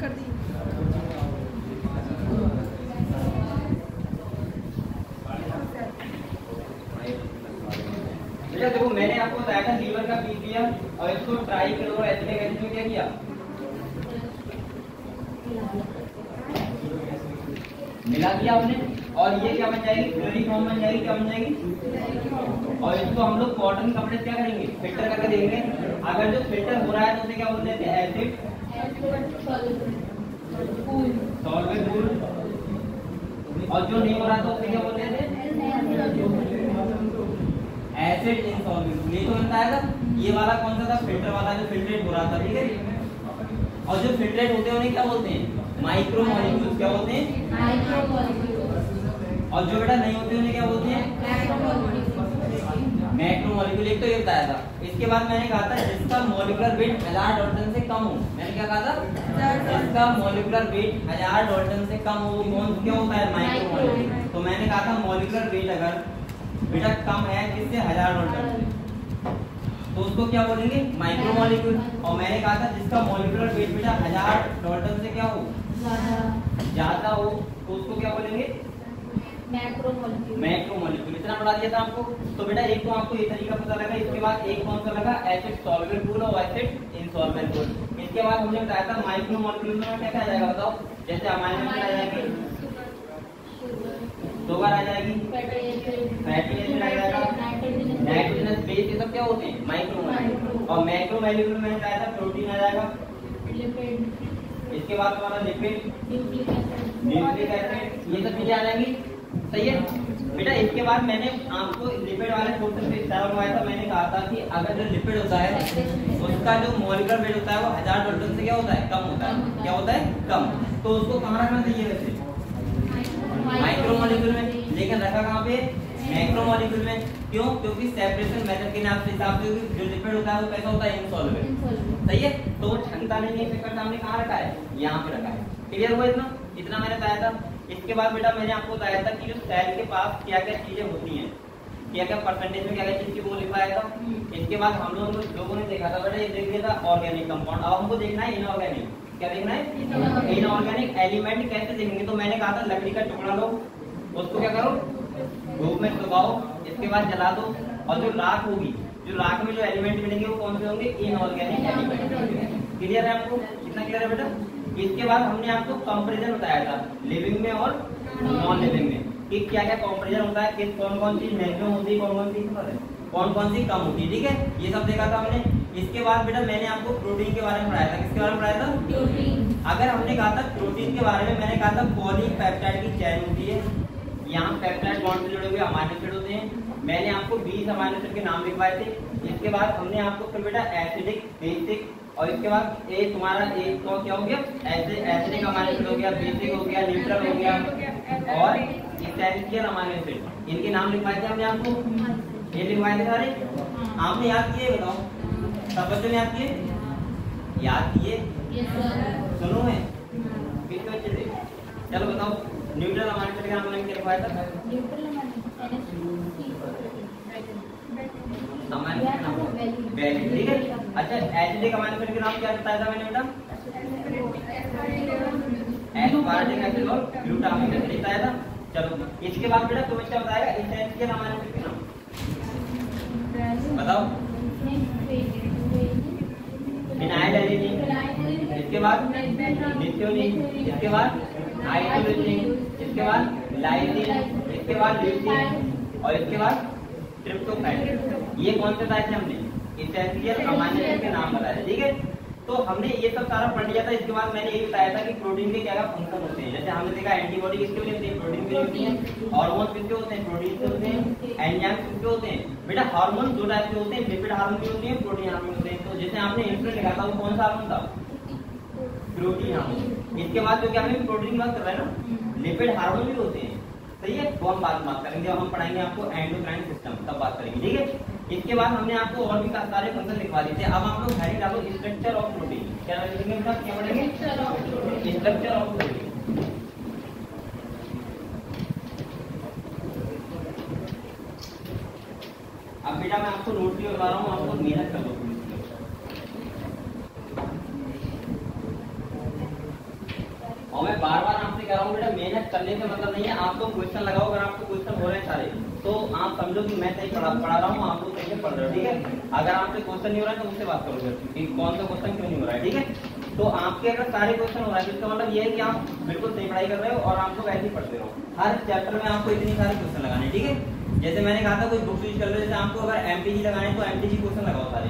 कर दी। देखो मैंने आपको बताया था लीवर का पीस दिया और इसको ट्राई क्लोरो एसिटिक एसिड में क्या किया, मिला दिया हमने, और ये क्या बन जाएगी, फ्लोरिक फॉर्म बन जाएगी। क्या बन जाएगी? और इसको हम लोग कॉटन कपड़े से क्या करेंगे, फिल्टर करके देंगे। अगर जो फिल्टर हो रहा है तो उसे क्या बोलते हैं, एसिड सॉल्वेबल, और जो नहीं हो रहा है तो उसे क्या बोलते हैं, एसिड इनसॉल्युबल। ये तो बताया था। ये वाला कौन सा था, फिल्टर वाला, जो फिल्ट्रेट हो रहा था, ठीक है। और जो फिल्ट्रेट होते हैं उन्हें क्या बोलते हैं, माइक्रोमोलिक्यूल्स। क्या बोलते हैं, माइक्रोमोलिक्यूल्स। और जो बेटा नहीं होते उन्हें क्या बोलते हैं, मैक्रोमोलिक्यूल। एक तो ये बताया था। इसके बाद मैंने कहा था जिसका मॉलिक्यूलर वेट 1000 डाल्टन से कम हो। मैंने क्या कहा था, जिसका मॉलिक्यूलर वेट 1000 डाल्टन से कम हो, कौन क्या होता है, माइक्रोमोलिक्यूल। तो मैंने कहा था मॉलिक्यूलर वेट अगर बेटा कम है किससे, 1000 डाल्टन से, तो उसको क्या बोलेंगे, माइक्रोमोलिक्यूल। और मैंने कहा था जिसका मॉलिक्यूलर वेट बेटा 1000 डाल्टन से क्या हो, ज्यादा हो, तो उसको क्या बोलेंगे, मैक्रोमोलिक्यूल। इतना पढ़ा दिया था आपको। तो बेटा एक तो आपको ये तरीका पता लगा। इसके बाद एक कौन सा लगा, एसिड सॉल्वेबल और एसिड इनसॉल्वेबल। इसके बाद हमने बताया था माइक्रोमोलिक्यूल में क्या क्या आ जाएगा, बताओ। जैसे अमाइनो एसिड आ जाएगी, शुगर आ जाएगी, फैटी एसिड आ जाएगा, नाइट्रोजनस बेस, ये सब क्या होते हैं, माइक्रोमोलिक्यूल। और मैक्रोमोलिक्यूल में बताया था प्रोटीन आ जाएगा, इसके बाद हमारा लिपिड, न्यूक्लिक एसिड, ये सब चीजें आ जाएंगी। सही है बेटा। इसके बाद मैंने आपको लिपिड वाले पोर्शन पे इशारा करवाया था। मैंने कहा था कि अगर जो लिपिड होता है उसका जो मॉलिक्यूलर वेट होता है वो 1000 डाल्टन से क्या होता है, कम होता है। क्या होता है, कम। तो उसको कहाँ रखना चाहिए वैसे, माइक्रोमोलिक्यूल में। लेकिन रखा कहाँ पे, मैक्रोमोलिक्यूल में। क्यों, क्योंकि सेपरेशन मेथड के हिसाब से जो लिपिड होता है वो कैसा होता है, इनसॉल्युबल। सही है। तो वो क्षमता नहीं है, इसका हमने कहाँ रखा है, यहाँ पे रखा है। क्लियर हुआ इतना, इतना मैंने बताया था। इसके बाद बेटा मैंने आपको बताया था कि जो सेल के पास क्या क्या चीजें होती हैं, क्या क्या परसेंटेज में क्या क्या चीज की वो लिखवाया था। इसके बाद हम लोगों ने देखा था बेटा, ये देख लिया था ऑर्गेनिक कंपाउंड। अब हमको देखना है इनऑर्गेनिक। क्या देखना है, इनऑर्गेनिक एलिमेंट कैसे देखेंगे। तो मैंने कहा था लकड़ी का टुकड़ा लो, उसको क्या करो, धूप में सुखाओ, इसके बाद जला दो, और जो राख होगी, जो राख में जो एलिमेंट मिलेंगे वो कौन से होंगे, इनऑर्गेनिक एलिमेंट। क्लियर है आपको, कितना क्लियर है बेटा। इसके बाद हमने आपको कंपैरिजन बताया था लिविंग में और नॉन लिविंग में, कि क्या क्या कंपैरिजन होता है, किस कौन कौन चीज मैक्सिमम होती है, कौन कौन सी कम होती है। ठीक है, ये सब देखा था हमने। इसके बाद बेटा मैंने आपको प्रोटीन के बारे में पढ़ाया था। किसके बारे में पढ़ाया था, प्रोटीन। अगर हमने कहा था प्रोटीन के बारे में, मैंने कहा था पॉलीपेप्टाइड की चेन होती है। यहाँ पेप्टाइड बॉन्ड से जुड़े हुए अमीनो एसिड होते हैं। मैंने आपको 20 अमीनो एसिड के नाम लिखवाए थे। इसके बाद हमने आपको फिर बेटा एसिडिक, बेसिक, और इसके बाद एक तुम्हारा एक तो क्या हो गया, एसिडिक अमीनो एसिड हो गया, बेसिक हो गया, न्यूट्रल हो गया, और एसेंशियल अमीनो एसिड। इनके नाम लिखवाए थे हमने आपको, ये लिखवाए थे सारे। आपने याद किए, बताओ सब बच्चों ने याद किए, याद किए, सुनो है कितने बच्चे थे, चलो बताओ। न्यूट्रल अमीनो एसिड का नाम मैंने क्या लिखवाया था, वैलिन। ठीक है। अच्छा, एसिडिक अमीनो एसिड का नाम क्या बताया था मैंने बेटा, एस्पार्टिक एसिड और ग्लूटामिक एसिड बताया था। चलो इसके बाद बेटा तुम्हें क्या बताएगा, एसेंशियल अमीनो एसिड के नाम बताओ। फिनाइल एलिनिन, इसके बाद मेथिओनिन, इसके बाद आइसोल्यूसिन, इसके बाद लाइसिन, इसके बाद ल्यूसीन, और इसके बाद ट्रिप्टोफैन। ये कौन से बताए थे हमने, एसेंशियल अमीनो एसिड के नाम बताए। ठीक है, तो हमने ये सब सारा पढ़ लिया था। इसके बाद मैंने ये बताया था कि प्रोटीन के क्या क्या फंक्शन होते हैं। जैसे हमने देखा एंटीबॉडी किसके लिए होती है, प्रोटीन के लिए होती है। हार्मोन किसके होते हैं, प्रोटीन के होते हैं। एंजाइम किसके होते हैं बेटा, हार्मोन दो टाइप के होते हैं, लिपिड हार्मोन भी होते हैं, प्रोटीन हार्मोन होते हैं। तो जैसे आपने इंसुलिन लिखा था वो कौन सा हार्मोन था, प्रोटीन हार्मोन। इसके बाद जो क्या हमें प्रोटीन की बात कर रहे हैं ना, लिपिड हार्मोन भी होते हैं। सही है, वो हम बाद में बात करेंगे, जब हम पढ़ाएंगे आपको एंडोक्राइन सिस्टम तब बात करेंगे। ठीक है, इसके बाद हमने आपको और भी सारे फंक्शन लिखवा दिए थे। अब आप लोग हेडिंग डालो स्ट्रक्चर ऑफ प्रोटीन। क्या लिखेंगे बेटा, क्या पढ़ेंगे, स्ट्रक्चर ऑफ प्रोटीन। अब बेटा मैं आपको नोट भी करवा रहा हूँ, आपको मेहनत कर लो। और मैं बार बार आपसे कह रहा हूँ बेटा मेहनत करने से मतलब नहीं है, आप तो क्वेश्चन लगाओ, अगर आपको क्वेश्चन हो रहे हैं सारे तो आप समझो कि मैं सही पढ़ा रहा हूँ, आप लोग सही से पढ़ रहे हो, ठीक है। अगर आपसे क्वेश्चन नहीं हो रहा है तो मुझसे बात करोगे कि कौन सा क्वेश्चन क्यों नहीं हो रहा है, ठीक है। तो आपके अगर सारे क्वेश्चन हो रहा है तो इसका मतलब ये है कि आप बिल्कुल सही पढ़ाई कर रहे हो और आप लोग ऐसे ही पढ़ते रहो। हर चैप्टर में आपको इतनी सारे क्वेश्चन लगाने, ठीक है। जैसे मैंने कहा था कोई बुक यूज कर लो, जैसे आपको अगर एमटीजी लगाने तो एमटीजी क्वेश्चन लगाओ सारे,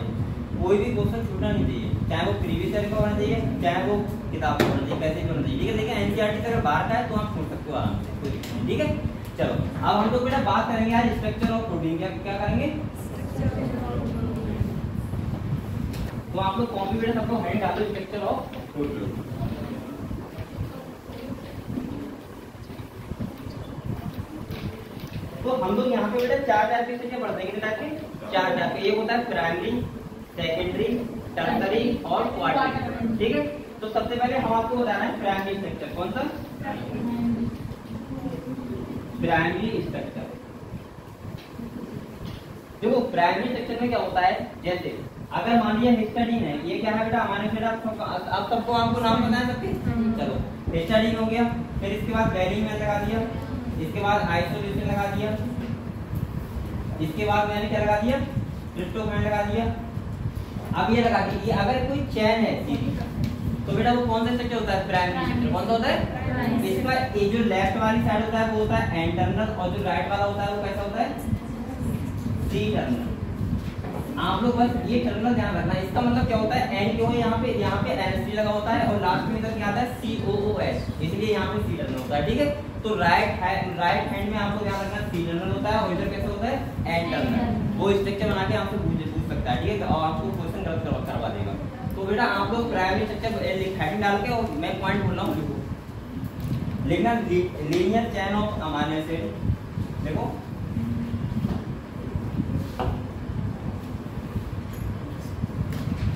कोई भी क्वेश्चन छूटना नहीं चाहिए, चाहे वो प्रीवियस ईयर का होना चाहिए, चाहे वो किताब का होना चाहिए, कैसे भी होना चाहिए, ठीक है। देखिए एनसीईआरटी से अगर बाहर का है तो आप छोड़ सकते हो आराम से, ठीक है। चलो अब हम लोग बेटा बात करेंगे आज स्ट्रक्चर ऑफ प्रोटीन। क्या करेंगे? तो आप लोग कॉपी बेटा सबको हैंड डालो स्ट्रक्चर ऑफ प्रोटीन। तो हम लोग यहाँ पे बेटा 4 टाइप के स्ट्रक्चर पढ़ते हैं, कितने टाइप के? 4 टाइप के। एक होता है प्राइमरी, सेकेंडरी, टर्सरी और क्वार्टरी, ठीक है। तो सबसे पहले हम आपको बताना है प्राइमरी स्ट्रक्चर। कौन सा? Primary structure. देखो प्राइमरी स्ट्रक्चर में क्या होता है, जैसे अगर मान लिया हिस्टाडीन है, ये क्या है बेटा हमारे फिर आप सबको आपको नाम बताया सबके। चलो हिस्टाडीन हो गया, फिर इसके बाद वैलिन में लगा दिया, इसके बाद आइसोल्यूसिन लगा दिया, इसके बाद मैंने क्या लगा दिया? ट्रिप्टोफैन लगा दिया। अब ये लगा दिया, अगर कोई चैन है सीधी तो बेटा वो कौन सा स्ट्रक्चर होता है? Primary structure. कौन सा होता है? इसके बाद ये जो लेफ्ट वाली साइड होता है वो होता है इंटरनल, और जो राइट वाला होता है वो कैसा होता है? See terminal. आप लोग बस ये टर्मिनल ध्यान रखना। इसका मतलब क्या होता है? एन क्यों है यहाँ पे NH3 लगा होता है और लास्ट में इधर क्या आता है? COOH, इसलिए यहाँ पे सी टर्मिनल होता है, ठीक है। तो राइट हैंड में आपको ध्यान रखना सी टर्मिनल होता है और इधर कैसे होता है? N terminal. वो स्ट्रक्चर बना के आपसे पूछ सकता है, ठीक है, और आपको क्वेश्चन गलत करवा देगा। तो बेटा आप लोग प्राइमरी स्ट्रक्चर हेडिंग डाल के, और मैं पॉइंट बोल रहा हूँ लिखो, लिखना linear chain of amino acid. देखो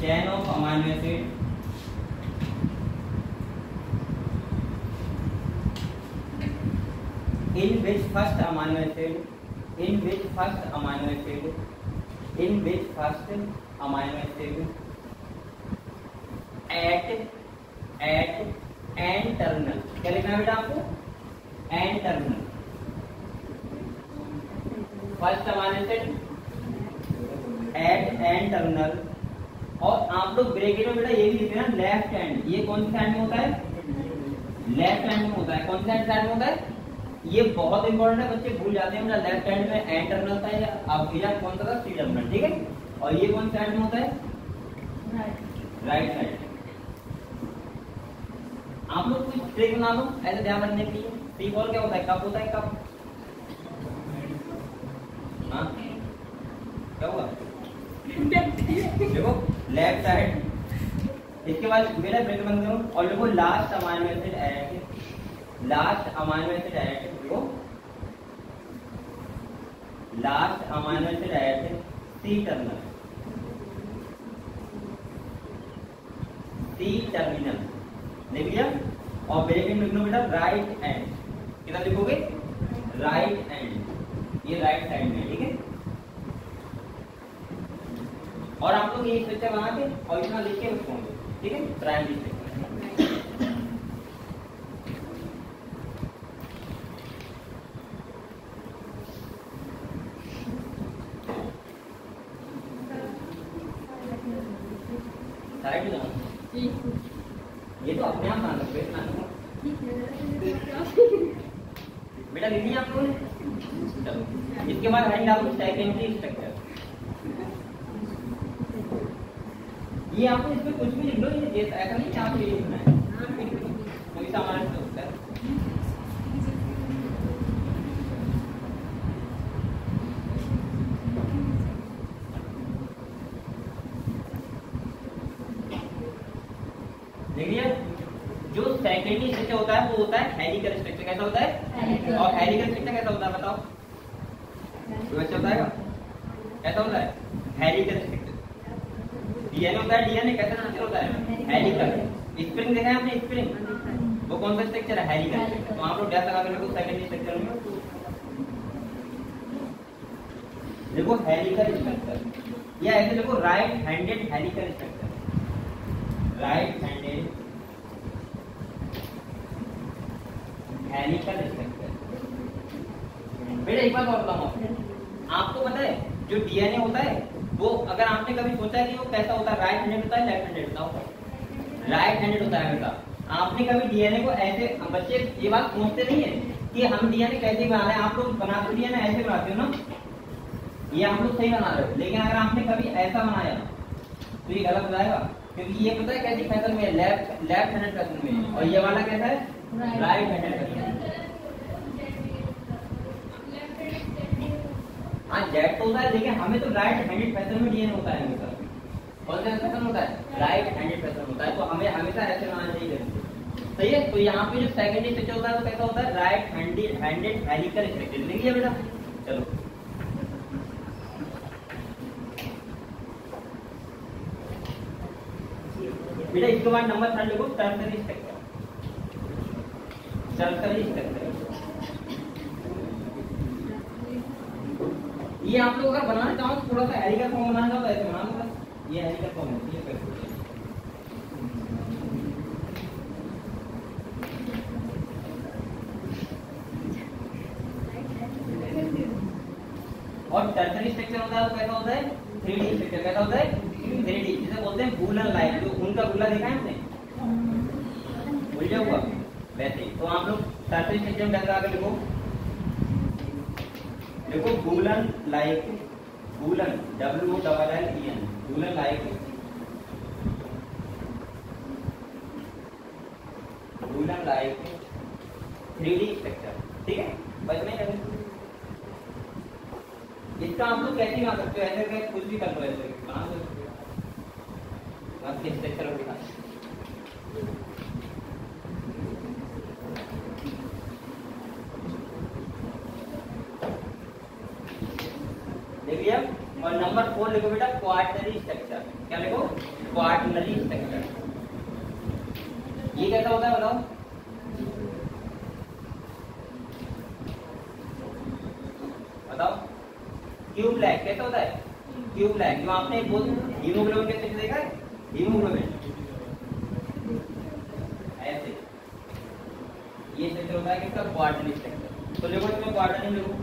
chain of amino acid in which first amino acid at n terminal। क्या लिखना है बेटा आपको? n terminal। First amino acid at n terminal। और आप लोग ब्रैकेट में बेटा ये भी लिखना लेफ्ट हैंड। ये कौन सी साइड में होता है? लेफ्ट हैंड में होता है। कौन सी साइड में होता है? ये बहुत इंपॉर्टेंट है, बच्चे भूल जाते हैं। मेरा लेफ्ट हैंड में एन टर्मिनल था या अब या कौन सा था? सी टर्मिनल, ठीक है। और ये कौन साइड में होता है? Right side. आप लोग कुछ ट्रिक बना लो ऐसे ध्यान रखने के लिए। सी बॉल क्या होता है? कप होता है, कप। हाँ क्या हुआ? देखो लेफ्ट साइड, इसके बाद मेरा ब्रेक बंद करो और देखो last amino acid add, last amino acid add, देखो last amino acid add C terminal, C terminal लिख लिया। और ब्रैकेट में लिख लो बेटा राइट एंड। कितना लिखोगे? राइट एंड, ये राइट साइड में, ठीक है। और आप लोग ये स्ट्रक्चर बना के और इतना लिख के रखोगे, ठीक है। प्राइमरी स्ट्रक्चर साइड में ये तो अपने आप मान सकते हैं बेटा। लिख लिया आप लोगों ने? चलो इसके बाद हैंड डालो सेकेंडरी स्ट्रक्चर। ये आपको इसमें कुछ भी लिख लो, ये ऐसा नहीं कि आपको ये लिखना है, कोई सामान से होता है। देखिए जो सेकेंडरी स्ट्रक्चर होता है वो होता है हेलिकल स्ट्रक्चर। कैसा होता है? और हेलिकल स्ट्रक्चर कैसा होता है बताओ? तो अच्छा होता है, कैसा होता है? Helical structure. डीएनए होता है, डीएनए कैसा स्ट्रक्चर होता है? हेलिकल। स्प्रिंग देखा है आपने? स्प्रिंग वो कौन सा स्ट्रक्चर है? Helical structure. तो आप लोग डैश लगा कर देखो सेकेंडरी स्ट्रक्चर में, देखो हेलिकल स्ट्रक्चर, या ऐसे देखो right handed helical structure, right handed helical structure. बेटा एक बात और बताऊं आपको पता है जो डीएनए होता है वो, अगर आपने कभी सोचा है कि वो कैसा होता है, राइट हैंडेड होता है लेफ्ट हैंडेड होता है? राइट हैंडेड होता है बेटा। आपने कभी डीएनए को ऐसे, बच्चे ये बात सोचते नहीं है कि हम डीएनए कैसे बना रहे हैं, आप लोग बनाते हो डीएनए ऐसे बनाते हो ना, ये आप लोग सही बना रहे हो, लेकिन अगर आपने कभी ऐसा बनाया तो ये गलत हो जाएगा, क्योंकि ये पता है कैसी फैशन में, लेफ्ट हैंडेड फैशन में, और ये वाला कैसा है, राइट हैंडेड फैशन में। हाँ जेड तो होता है, लेकिन हमें तो राइट हैंडेड फैशन में डीएनए होता है हमेशा। कौन सा फैशन होता है? राइट हैंडेड फैशन होता है, तो हमें हमेशा ऐसे बनाना चाहिए। सही है। तो यहाँ पे जो सेकेंडरी स्ट्रक्चर होता है वो कैसा होता है, राइट हैंडेड हेलिकल स्ट्रक्चर। देखिए बेटा चलो बेटा इसके बाद नंबर 3 लिखो, टर्सरी स्ट्रक्चर। टर्सरी स्ट्रक्चर ये आप लोग अगर बनाना चाहो तो थोड़ा सा हेलिकल फॉर्म बनाना चाहो तो ऐसे बना लो, बस ये हेलिकल फॉर्म होती है। और टर्सरी स्ट्रक्चर होता है तो कैसा होता है, 3D स्ट्रक्चर। कैसा होता है, 3D, जिसे बोलते हैं बुलन लाइक। जो उनका बुला देखा है आपने, उल्टा हुआ वैसे। तो आप लोग टर्सरी स्ट्रक्चर में आगे लिखो, देखो woollen like, woollen WOLLEN, woollen like, woollen like 3D structure. ठीक है, बस में इसका आप लोग कैसे बना सकते हो, ऐसे कुछ भी कर लो, ऐसे बना सकते हो, बस स्ट्रक्चर हो दिखा। देख लिया। और नंबर 4 लिखो बेटा, क्वार्टनरी स्ट्रक्चर। क्या लिखो, क्वार्टनरी स्ट्रक्चर। ये कैसा होता है बताओ, बताओ। क्यूब लाइक कैसा होता है, क्यूब लाइक। जो आपने हीमोग्लोबिन के स्ट्रक्चर देखा है, हीमोग्लोबिन ऐसे ये स्ट्रक्चर होता है किसका, क्वार्टरली स्ट्रक्चर। तो देखो इसमें क्वार्टरली लिखो,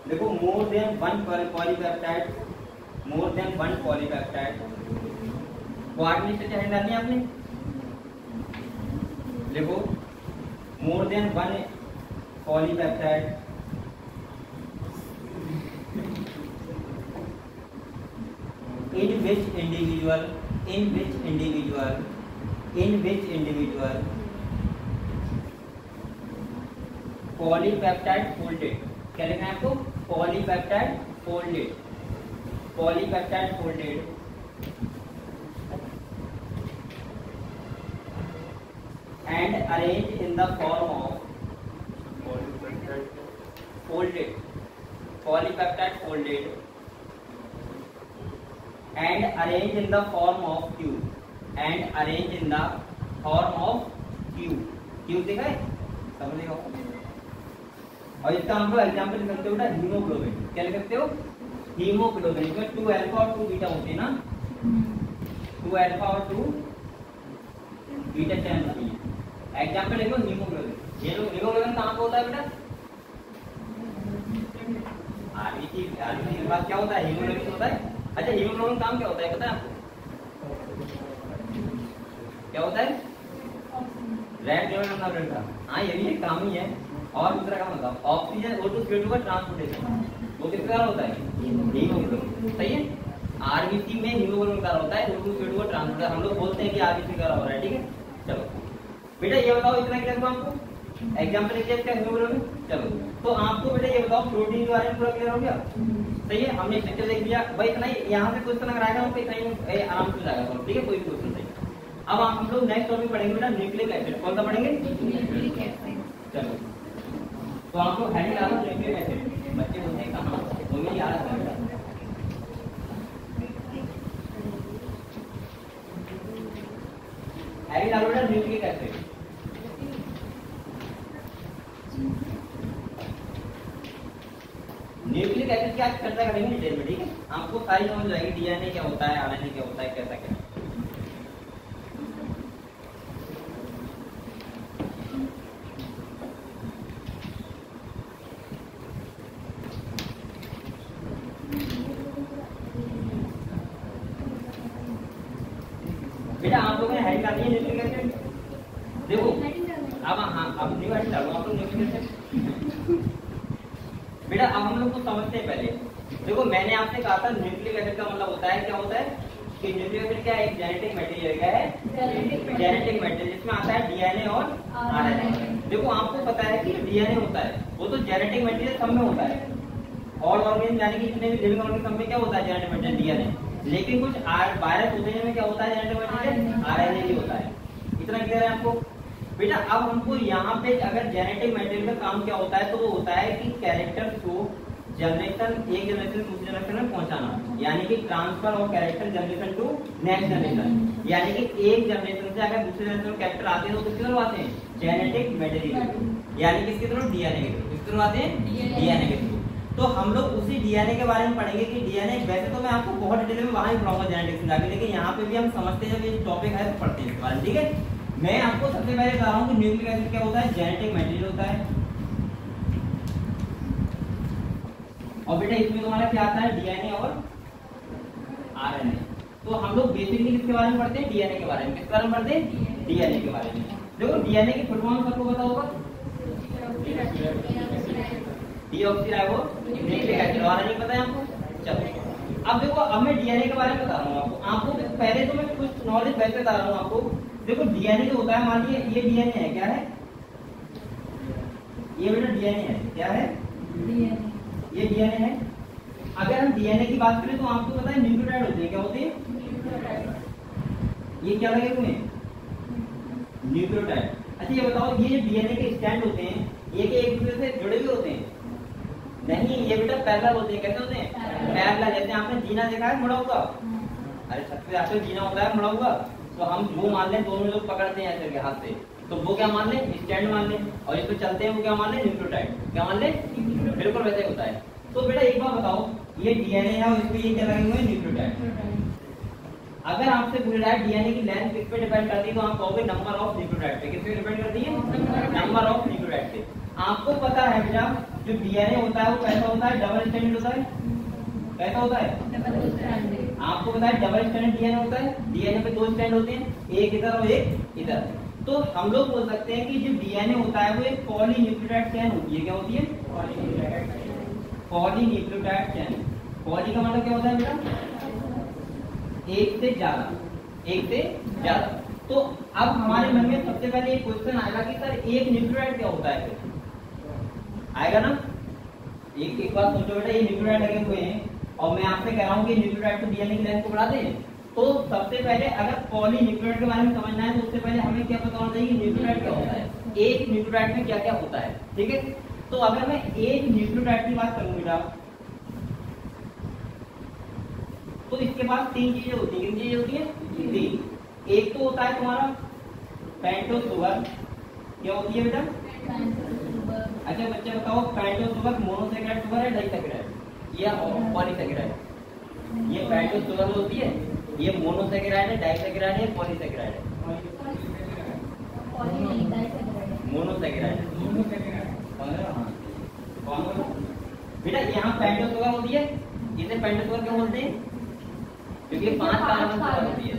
देखो more than one polypeptide, more than one polypeptide. Quarterly structure है डालनी आपने, देखो more than one polypeptide in which individual polypeptide folded. क्या लिखना है आपको, polypeptide folded, polypeptide folded and arranged in the form of folded, polypeptide folded and arranged in the form of tube, and arranged in the form of tube। tube देखा है, समझेगा। और इसका हम लोग एग्जांपल लिख सकते हो बेटा, हीमोग्लोबिन। क्या लिख सकते हो, हीमोग्लोबिन। इसमें 2 अल्फा और 2 बीटा होते हैं ना, 2 अल्फा और 2 बीटा चैन होती है। एग्जांपल देखो हीमोग्लोबिन। ये लोग हीमोग्लोबिन कहाँ पे होता है बेटा, आरबीसी के पास क्या होता है, हीमोग्लोबिन होता है। अच्छा हीमोग्लोबिन काम क्या होता है पता है आपको, क्या होता है, रेड ग्लोमेरुलर ब्लड का। हाँ ये भी एक काम ही है। और दूसरा काम होता है ऑक्सीजन O2 CO2 का ट्रांसपोर्टेशन, वो किसका कारण होता है, हीमोग्लोबिन। सही है। आरबीसी में हीमोग्लोबिन का होता है, O2 CO2 का ट्रांसपोर्ट। हम लोग बोलते हैं कि आरबीसी का हो रहा है। ठीक है, चलो बेटा ये बताओ, इतना क्या हुआ आपको, एग्जांपल लिख दिया हीमोग्लोबिन। चलो तो आपको बेटा ये बताओ, प्रोटीन के बारे में पूरा क्लियर हो गया। सही है, हमने स्ट्रक्चर देख लिया भाई, इतना ही। यहाँ से क्वेश्चन अगर आएगा तो इतना ही आराम से जाएगा। ठीक है, कोई भी क्वेश्चन नहीं। अब हम लोग नेक्स्ट टॉपिक पढ़ेंगे बेटा, न्यूक्लिक एसिड। कौन सा पढ़ेंगे, न्यूक्लिक एसिड। चलो तो आप लोग हेडिंग डालो, न्यूक्लिक एसिड। बच्चे बोलते हैं कहाँ, वो भी याद है बेटा। हेडिंग डालो बेटा, न्यूक्लिक एसिड। न्यूक्लिक एसिड की आज चर्चा करेंगे डिटेल में। ठीक है, आपको सारी समझ जाएगी, डीएनए क्या होता है, आरएनए क्या होता है, कैसा क्या। आप लोगों ने हेडिंग डाली है न्यूक्लिक एसिड, देखो अब हाँ अब न्यू हेडिंग डालो आप लोग न्यूक्लिक एसिड। बेटा अब हम लोग को समझते हैं पहले, देखो मैंने आपसे कहा था न्यूक्लिक एसिड का मतलब होता है क्या होता है कि न्यूक्लिक एसिड क्या है, एक जेनेटिक मटेरियल क्या है, जेनेटिक मटेरियल जिसमें आता है डीएनए और आरएनए। देखो आपको पता है कि डीएनए होता है वो तो जेनेटिक मटेरियल सब में होता है, और ऑर्गेनिज्म यानी कि जितने भी लिविंग ऑर्गेनिज्म में क्या होता है जेनेटिक मटेरियल डीएनए, लेकिन कुछ वायरस होते हैं जिनमें क्या होता है जेनेटिक मटेरियल आरएनए भी होता है। इतना क्लियर है आपको? बेटा अब हमको यहाँ पे अगर जेनेटिक मटेरियल का काम क्या होता है तो वो होता है कि कैरेक्टर्स को जनरेशन एक जनरेशन से दूसरी जनरेशन में पहुंचाना, यानी कि transfer of character generation to next generation, यानी कि एक जनरेशन से अगर दूसरे जनरेशन में कैरेक्टर आते हैं तो किसके थ्रू आते हैं, जेनेटिक मटेरियल यानी किसके थ्रू, डीएनए के थ्रू। किसके थ्रू आते हैं, डीएनए के थ्रू। तो हम लोग उसी डीएनए के बारे में पढ़ेंगे कि डीएनए, वैसे तो मैं आपको बहुत डिटेल में वहां ही पढ़ाऊंगा जेनेटिक्स में जाके, लेकिन यहाँ पे भी हम समझते हैं जब ये टॉपिक है तो पढ़ते हैं इसके बारे में, ठीक है। मैं आपको सबसे पहले बता रहा हूँ कि न्यूक्लिक एसिड क्या होता है, जेनेटिक मटेरियल होता है। और बेटा इसमें तुम्हारा क्या आता है, डीएनए और आरएनए। तो हम लोग बेसिकली किसके बारे में पढ़ते हैं, डीएनए के बारे में। किसके बारे में पढ़ते हैं, डीएनए के बारे में। देखो डीएनए की फुल फॉर्म सबको पता होगा, डीऑक्सीराइबोन्यूक्लिक एसिड। आरएनए पता है आपको? चलो अब देखो अब मैं डीएनए के बारे में बता रहा हूँ आपको पहले तो मैं कुछ नॉलेज वैसे बता रहा हूँ आपको। देखो डीएनए जो होता है, मान लीजिए ये डीएनए है, क्या है ये बेटा डीएनए है, क्या है ये डीएनए है। अगर हम डीएनए की बात करें तो आपको पता है न्यूक्लियोटाइड होते हैं, क्या होते हैं, ये क्या लगे हुए हैं, न्यूक्लियोटाइड। अच्छा ये बताओ ये जो डीएनए के स्टैंड होते हैं ये के एक दूसरे से जुड़े हुए होते हैं? नहीं, ये बेटा पैरेलल होते हैं। कैसे होते हैं, पैरेलल। जैसे आपने जीना देखा है मुड़ा हुआ, अरे छत पे आपने जीना होता है मुड़ा हुआ, तो हम वो मान लें दोनों लोग पकड़ते हैं ऐसे हाथ से, तो वो क्या मान लें, स्टैंड मान लें, और इसको चलते हैं वो क्या मान लें, न्यूक्लियोटाइड। क्या मान लें, बिल्कुल वैसे होता है। तो बेटा एक बात बताओ, ये डीएनए है और इसमें ये क्या लगे हुए हैं, न्यूक्लियोटाइड। अगर आपसे पूछा जाए डीएनए की लेंथ किस पे डिपेंड करती है तो आप कहोगे नंबर ऑफ न्यूक्लियोटाइड पे। किस पे डिपेंड करती है, नंबर ऑफ न्यूक्लियोटाइड पे। आपको पता है बेटा जो डीएनए होता है वो कैसा होता है, डबल स्टैंडर्ड होता है। कैसा होता है, आपको पता है डबल स्टैंडर्ड डीएनए होता है। डीएनए पे दो स्टैंड होते हैं, एक इधर और एक इधर। तो हम लोग बोल सकते हैं कि जो डीएनए होता है वो एक पॉलीन्यूक्लियोटाइड चेन होती है। क्या होती है, पॉलीन्यूक्लियोटाइड चेन। पॉली का मतलब क्या होता है बेटा, एक से ज्यादा, एक से ज्यादा। तो अब हमारे मन में सबसे पहले एक क्वेश्चन आएगा कि सर एक न्यूक्लियोटाइड क्या होता है, फिर आएगा ना। एक बात सोचो बेटा, ये न्यूक्लियोटाइड लगे हुए हैं और मैं आपसे कह रहा हूँ कि न्यूक्लियोटाइड तो डीएनए की लेंथ को बढ़ाते हैं। तो सबसे पहले अगर पॉलीन्यूक्लियोटाइड के बारे में समझना है तो उससे पहले हमें क्या पता होना चाहिए कि न्यूक्लियोटाइड क्या होता है, एक न्यूक्लियोटाइड में क्या क्या होता है, ठीक है। तो अगर मैं एक न्यूक्लियोटाइड की बात करूँ बेटा तो इसके पास तीन चीजें होती है। कितनी चीजें होती है, तीन। एक तो होता है तुम्हारा पेंटोस शुगर। क्या होती है बेटा, अच्छा बच्चे बताओ, पेंटोस शुगर मोनोसैकेराइड शुगर है, डाइसैकेराइड या पॉलीसैकेराइड। ये पेंटोस शुगर होती है, ये मोनोसैकेराइड है, डाइसैकेराइड है, पॉलीसैकेराइड है। मोनोसैकेराइड बेटा। यहाँ पेंटोस शुगर होती है, इसे पेंटोस शुगर क्यों बोलते हैं, क्योंकि 5 कार्बन शुगर होती है।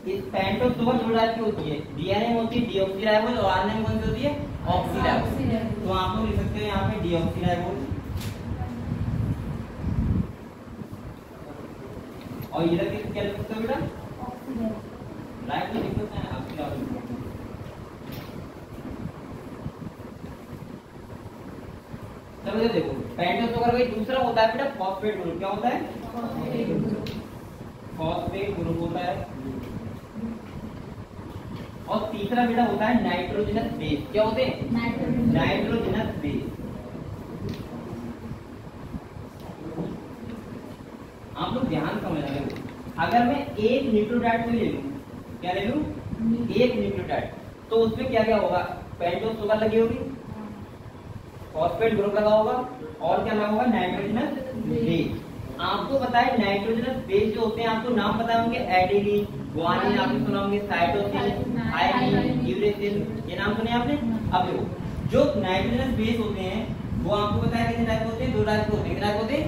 इस पेंटोस शुगर दो टाइप की होती है, डीएनए में होती है डीऑक्सीराइबोज और आरएनए में कौन सी होती है, ऑक्सीराइबोज। तो आप लोग लिख सकते हो यहाँ पे डीऑक्सीराइबोज और इधर किस क्या लिख सकते हो बेटा, राइट में लिख सकते हैं ऑक्सीराइबोज। चलो देखो पेंटोस शुगर का दूसरा होता है बेटा फॉस्फेट ग्रुप। क्या होता है, फॉस्फेट ग्रुप होता है। और तीसरा बेटा होता है नाइट्रोजनस बेस। क्या होते हैं, नाइट्रोजनस बेस। आप लोग ध्यान समझना, अगर मैं एक न्यूक्लियोटाइड को ले लूं, क्या ले लूं, एक न्यूक्लियोटाइड, तो उसमें क्या क्या होगा, पेंटोस शुगर लगी होगी, फॉस्फेट ग्रुप लगा होगा और क्या लगा होगा, नाइट्रोजनस बेस। आपको पता है नाइट्रोजनस बेस जो होते हैं, आपको नाम पता होंगे, एडिनिन, गुआनिन आपने सुना होंगे, साइटोसिन, थायमिन, यूरेसिल, ये नाम सुने आपने। अब देखो जो नाइट्रोजनस बेस होते हैं वो आपको पता है कितने टाइप होते हैं, दो टाइप होते हैं। कितने टाइप होते हैं,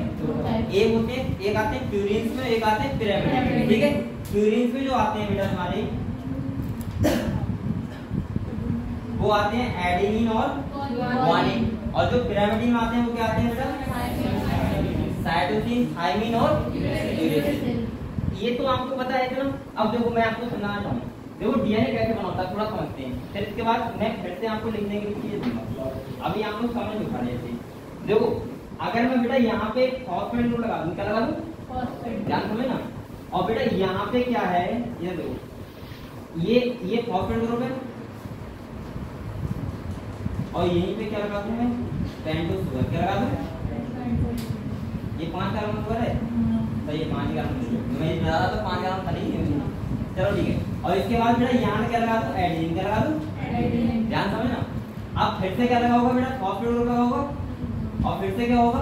एक होते हैं, एक आते हैं प्यूरिन्स में, एक आते हैं पिरामिड में, ठीक है। प्यूरिन्स में जो आते हैं बेटा हमारे, वो आते हैं एडेनिन और ग्वानिन, और जो पिरामिडिन में आते हैं वो क्या आते हैं बेटा? साइटोसिन, थायमिन और यूरेसिल। ये तो आपको पता है ना। अब देखो मैं आपको समझाना चाहूँ, देखो डीएनए कैसे बनाता है थोड़ा समझते हैं, फिर इसके बाद मैं फिर से आपको लिखने की चीजें दूंगा, अभी आप लोग समझ नहीं पा रहे थे। देखो अगर मैं बेटा यहाँ पे फॉस्फेट ग्रुप लगा दूं, क्या लगा दूं? फॉस्फेट, ध्यान समझे ना। और बेटा यहाँ पे क्या है, ये देखो ये फॉस्फेट ग्रुप है, और यहीं पे क्या लगा दूं मैं? Pentose sugar. क्या लगा दूं? ये 5 कार्बन शुगर है, तो ये 5 कार्बन, मैं बता रहा था 5 कार्बन था नहीं। चलो ठीक है। और इसके बाद बेटा यहाँ क्या लगा दूं? एडेनिन। क्या लगा दूं? ध्यान समझ ना। अब फिर से क्या लगा होगा बेटा? फॉस्फेट ग्रुप लगा होगा, और फिर से क्या होगा?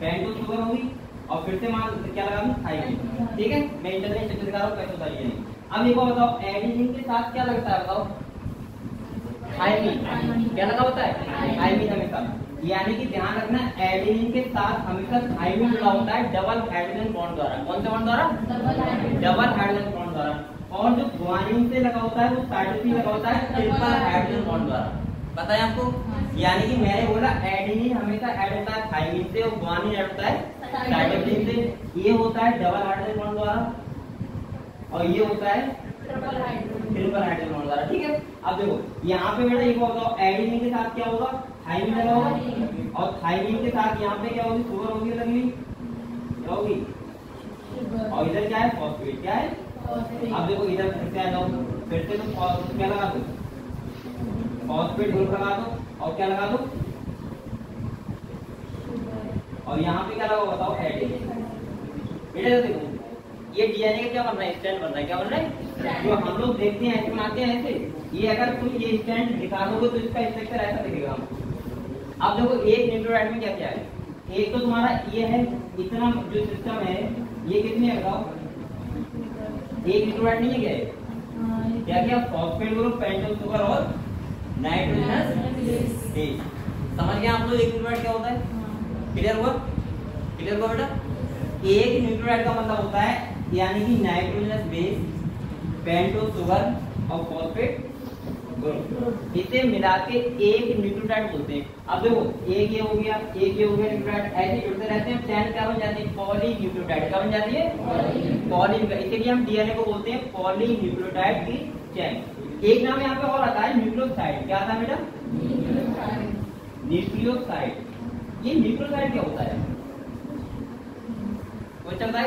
पेंटोस शुगर होगी, और फिर से मान क्या लगा दूं? थायमिन। ठीक है, मैं इंटरनेट से दिखा रहा हूं कैसे होता है ये। अब एक बार बताओ, एडेनिन के साथ क्या लगता है बताओ? थायमिन। क्या लगा होता है? थायमिन हमेशा, यानी कि ध्यान रखना एडेनिन के साथ हमेशा थायमिन जुड़ा होता है डबल हाइड्रोजन बॉन्ड द्वारा। कौन से बॉन्ड द्वारा? डबल हाइड्रोजन बॉन्ड द्वारा। और जो ग्वानिन से लगा होता है वो साइटोसिन लगा होता है ट्रिपल हाइड्रोजन बॉन्ड द्वारा। पता है आपको? यानी कि मैंने बोला एडेनिन हमेशा ऐड होता है थायमिन से, और ग्वानिन ऐड होता है साइटोसिन से। ये होता है डबल हाइड्रोजन बॉन्ड द्वारा, और ये होता है ट्रिपल हाइड्रोजन बॉन्ड द्वारा। ठीक है। अब देखो यहाँ पे बेटा एक बताओ, एडेनिन के साथ क्या होगा? थायमिन लगा होगा, और थायमिन के साथ यहाँ पे क्या होगी? शुगर होगी लगी, क्या होगी? और इधर क्या है? फॉस्फेट। क्या है? अब देखो इधर फिर से आ जाओ, फिर से तो क्या लगा दो? फॉस्फेट ग्रुप लगा दो, और क्या लगा दो? और यहाँ पे क्या लगा बताओ? एडेनिन। बेटा देखो ये डीएनए का क्या बन रहा है? स्टैंड बन रहा है। क्या बन रहा है? जो हम लोग देखते हैं ऐसे बनाते हैं ऐसे, ये अगर तुम ये स्टैंड निकालोगे तो इसका स्ट्रक्चर ऐसा दिखेगा। अब देखो एक न्यूक्लियोटाइड में क्या क्या है? एक तो तुम्हारा ये है, इतना जो सिस्टम है ये कितने है बताओ? एक न्यूक्लियोटाइड नहीं है क्या है? क्या क्या? फॉस्फेट ग्रुप, पेंटोस शुगर और नाइट्रोजनस बेस। समझ गए आप लोग एक न्यूक्लियोटाइड क्या होता है? क्लियर हुआ? क्लियर हुआ बेटा? एक न्यूक्लियोटाइड का मतलब होता है यानी कि नाइट्रोजनस बेस, पेंटोस शुगर और फॉस्फेट ग्रुप, इसे मिला के एक न्यूक्लियोटाइड बोलते हैं। अब देखो एक ये हो गया, एक ये हो गया न्यूक्लियोटाइड, ऐसे जुड़ते रहते हैं, चैन क्या बन जाती है? पॉलीन्यूक्लियोटाइड। क्या बन जाती है? पॉली। इसलिए हम डीएनए को बोलते हैं पॉलीन्यूक्लियोटाइड की चैन। एक नाम यहाँ पे और आता है न्यूक्लियोसाइड। क्या आता है बेटा? न्यूक्लियोसाइड। ये न्यूक्लियोसाइड क्या होता है? कोई चलता है?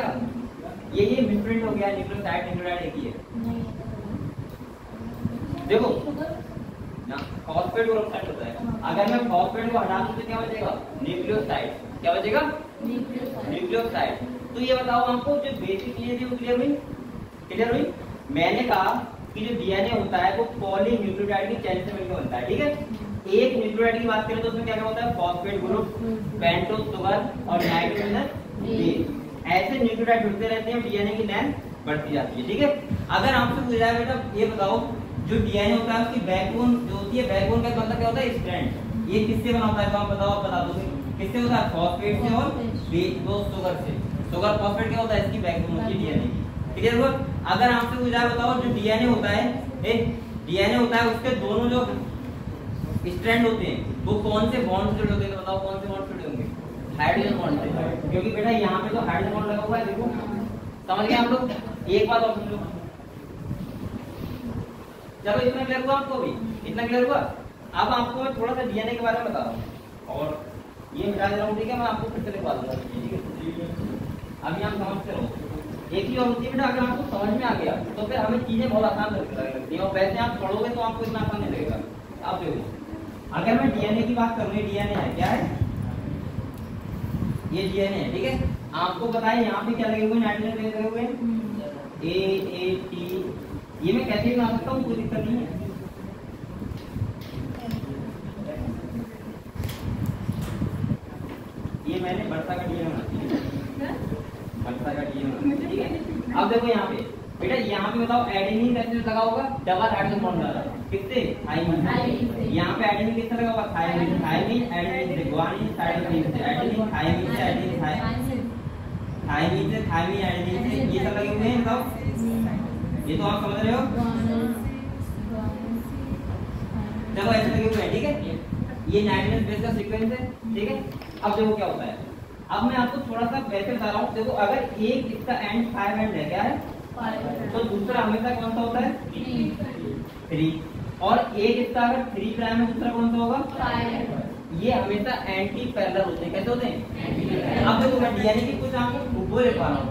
ये मिसप्रिंट हो गया, न्यूक्लियोसाइड न्यूक्लियोटाइड एक ही है। देखो ना, फॉस्फेट ग्रुप साइड होता है, अगर मैं फॉस्फेट को हटा दूं तो क्या बचेगा? न्यूक्लियोसाइड। क्या बचेगा? न्यूक्लियोसाइड। तो ये बताओ हमको जो बेसिक चीजें थी वो क्लियर हुई? क्लियर हुई? मैंने कहा कि जो डीएनए होता है वो पॉलीन्यूक्लियोटाइड की चैन से मिलकर बनता है। ठीक है। एक न्यूक्लियोटाइड की बात करें तो उसमें क्या क्या होता है? फॉस्फेट ग्रुप, पेंटोस शुगर और नाइट्रोजनस बेस। ऐसे न्यूक्लियोटाइड जुड़ते रहते हैं, डीएनए की लेंथ बढ़ती जाती है। ठीक है। अगर आपसे पूछा जाए बेटा ये बताओ जो डीएनए होता है उसकी बैकबोन जो होती है, बैकबोन का मतलब क्या होता है? स्ट्रैंड। ये किससे बना होता है? तो आप बताओ, आप बता दो किससे होता है? फॉस्फेट से और दो शुगर से। शुगर फॉस्फेट क्या होता है? इसकी बैकबोन होती है डीएनए की। क्लियर हुआ? अगर आपसे पूछा जाए बताओ जो डीएनए होता है, डीएनए होता है उसके दोनों जो स्ट्रैंड होते हैं वो कौन से बॉन्ड से जुड़े होते हैं? तो बताओ कौन से बॉन्ड से जुड़े होंगे? हाइड्रोजन बॉन्ड से, क्योंकि बेटा यहाँ पे तो हाइड्रोजन बॉन्ड लगा हुआ है। देखो समझ गए आप लोग? एक बात और समझो, चलो इतना क्लियर हुआ आपको? भी इतना क्लियर हुआ? अब आपको मैं थोड़ा सा डीएनए के बारे में बता रहा हूँ, और ये मिटा दे रहा हूँ। ठीक है, मैं आपको फिर से लिखवा दूंगा। ठीक है, अभी हम समझते रहो। एक ही और होती है बेटा, अगर आपको समझ में आ गया तो फिर हमें चीजें बहुत आसान लगती है, और वैसे आप पढ़ोगे तो आपको इतना आसान नहीं लगेगा। आप देखो अगर मैं डीएनए की बात करूँ, डीएनए है क्या है? ये डीएनए है। ठीक है। आपको पता है यहाँ पे क्या लगे हुए? नाइट्रोजन बेस लगे हुए हैं, AAT। ये मैं कैसे बना सकता हूँ? कोई दिक्कत नहीं है। ये मैंने बर्ता का डीएनए बना दिया, बर्ता का डीएनए बना दिया। ठीक है। अब देखो यहाँ पे बेटा, यहाँ पे बताओ एडेनिन कैसे लगा होगा? डबल हाइड्रोजन बॉन्ड लगा, किससे? थायमिन। यहाँ पे एडेनिन किससे लगा होगा? थायमिन। थायमिन एडेनिन से, ग्वानिन साइटोसिन से, एडेनिन थायमिन से, एडेनिन थायमिन से, थायमिन एडेनिन से, ये सब लगे हुए हैं। बताओ ये तो आप समझ रहे हो? देखो ऐसे लगे हुए हैं, ठीक है। ये नाइट्रोजन बेस का सीक्वेंस है, ठीक है। अब देखो क्या होता है, अब मैं आपको थोड़ा सा वैसे बता रहा हूँ। देखो अगर एक इसका एंड 5 एंड है, क्या है 5, तो दूसरा हमेशा कौन सा होता है 3, और एक इसका अगर 3 प्राइम है, दूसरा कौन सा होगा 5। ये हमेशा एंटी पैरेलल होते हैं। कैसे होते हैं? अब देखो मैं डीएनए की कुछ आपको वो लिखवा रहा हूँ,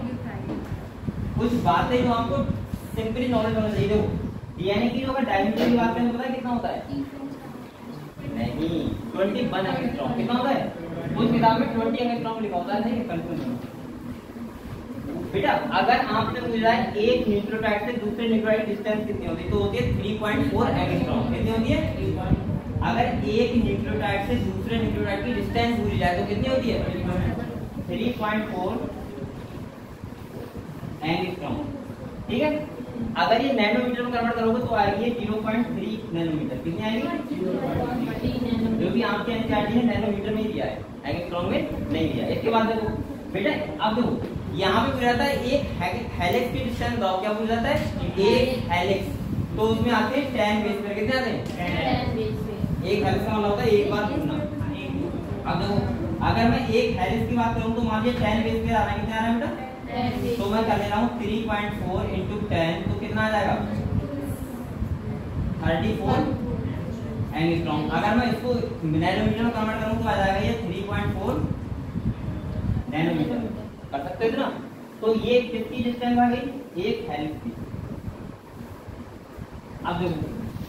कुछ बातें जो आपको सिंपली नॉलेज होना चाहिए। देखो डीएनए की अगर डायमीटर की बात करें तो पता है कितना होता है? नहीं, 21 एंगस्ट्रॉम। कितना होता है? उस किताब में 20 एंगस्ट्रॉम लिखा होता है, नहीं कंफ्यूजन। बेटा अगर आपने पूछा है एक न्यूक्लियोटाइड से दूसरे न्यूक्लियोटाइड की डिस्टेंस कितनी होती है, तो होती है 3.4 एंगस्ट्रॉम। कितनी होती है? अगर एक न्यूक्लियोटाइड से दूसरे न्यूक्लियोटाइड की डिस्टेंस पूछी जाए तो कितनी होती है? 3.4 एंगस्ट्रॉम, ठीक है। अगर ये नैनोमीटर में कन्वर्ट करोगे तो आएगी 0.3 नैनोमीटर। कितनी आएगी? जो भी आपके एनसीईआरटी ने नैनोमीटर में दिया है, एंगस्ट्रॉम में नहीं दिया। इसके बाद देखो बेटा, अब देखो यहाँ पे पूछा जाता है एक हेलिक्स की डिस्टेंस बताओ। क्या पूछा जाता है? एक हेलिक्स, तो उसमें आते हैं 10 बेस पे। कितने आते हैं? 10 बेस पे। एक हेलिक्स का मतलब होता है एक बार घूमना। अब देखो अगर मैं एक हेलिक्स की बात करूँ तो मान लीजिए 10 बेस पे आ रहा है। कितना आ रहा है बेटा? तो मैं कर ले रहा हूँ 3.4 इंटू 10, तो कितना आ जाएगा? 34 एंगस्ट्रॉम। अगर मैं इसको नैनोमीटर में कन्वर्ट करूँ तो आ जाएगा ये 3.4 नैनोमीटर। कर सकते हो ना? तो ये कितनी डिस्टेंस आ गई? एक हेलिक्स की। अब देखो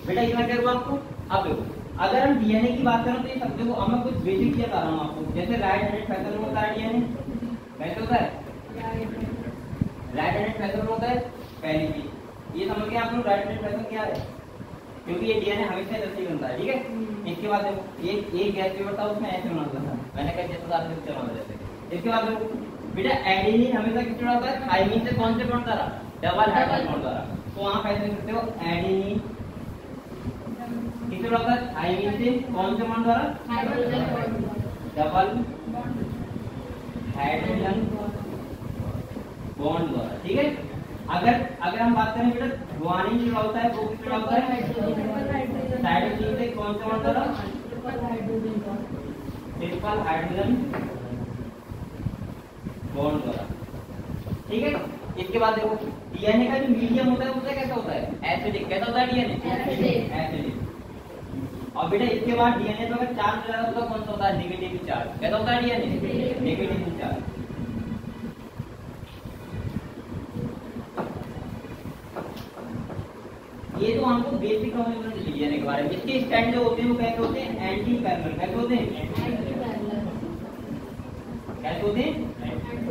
बेटा इतना करूँ आपको। अब देखो अगर हम डीएनए की बात करें तो ये सब देखो, अब मैं कुछ बेसिक चीज बता रहा हूँ आपको। जैसे राइट हेडेड फैक्टर होता है डीएनए, कैसे होता है? राइट हैंडेड फैशन होता है पहली चीज। ये समझ के आप लोग राइट हैंडेड फैशन क्या है, क्योंकि ये डीएनए हमेशा ऐसे ही बनता है, ठीक है। इसके बाद देखो एक गैस पेपर था, उसमें ऐसे बनाता था, मैंने कहा जैसे साथ में चला जाते। इसके बाद देखो बेटा एडेनिन हमेशा किससे बनता है? थाइमिन से। कौन से बनता रहा? डबल हेडेड बॉन्ड द्वारा। तो आप ऐसे लिख सकते हो एडेनिन किससे बनता है? थाइमिन से। कौन से बॉन्ड द्वारा? डबल हाइड्रोजन बॉन्ड द्वारा, ठीक है। अगर हम बात करें बेटा गुआनिन जो होता है वो किससे होता है? साइटोसिन से। कौन से बॉन्ड द्वारा? ट्रिपल हाइड्रोजन बॉन्ड द्वारा, ठीक है। इसके बाद देखो डीएनए का जो मीडियम होता है वो कैसा होता है? एसिडिक। कैसा होता है डीएनए? एसिडिक। और बेटा इसके बाद डीएनए पे अगर चार्ज ज्यादा होता है कौन सा होता है? Negative charge. कैसा होता है डीएनए? Negative charge. ये तो हमको बेसिक नॉलेज होना चाहिए डीएनए के बारे में। इसके स्टैंड जो होते हैं वो कैसे होते हैं? Anti parallel. कैसे होते हैं? कैसे होते हैं?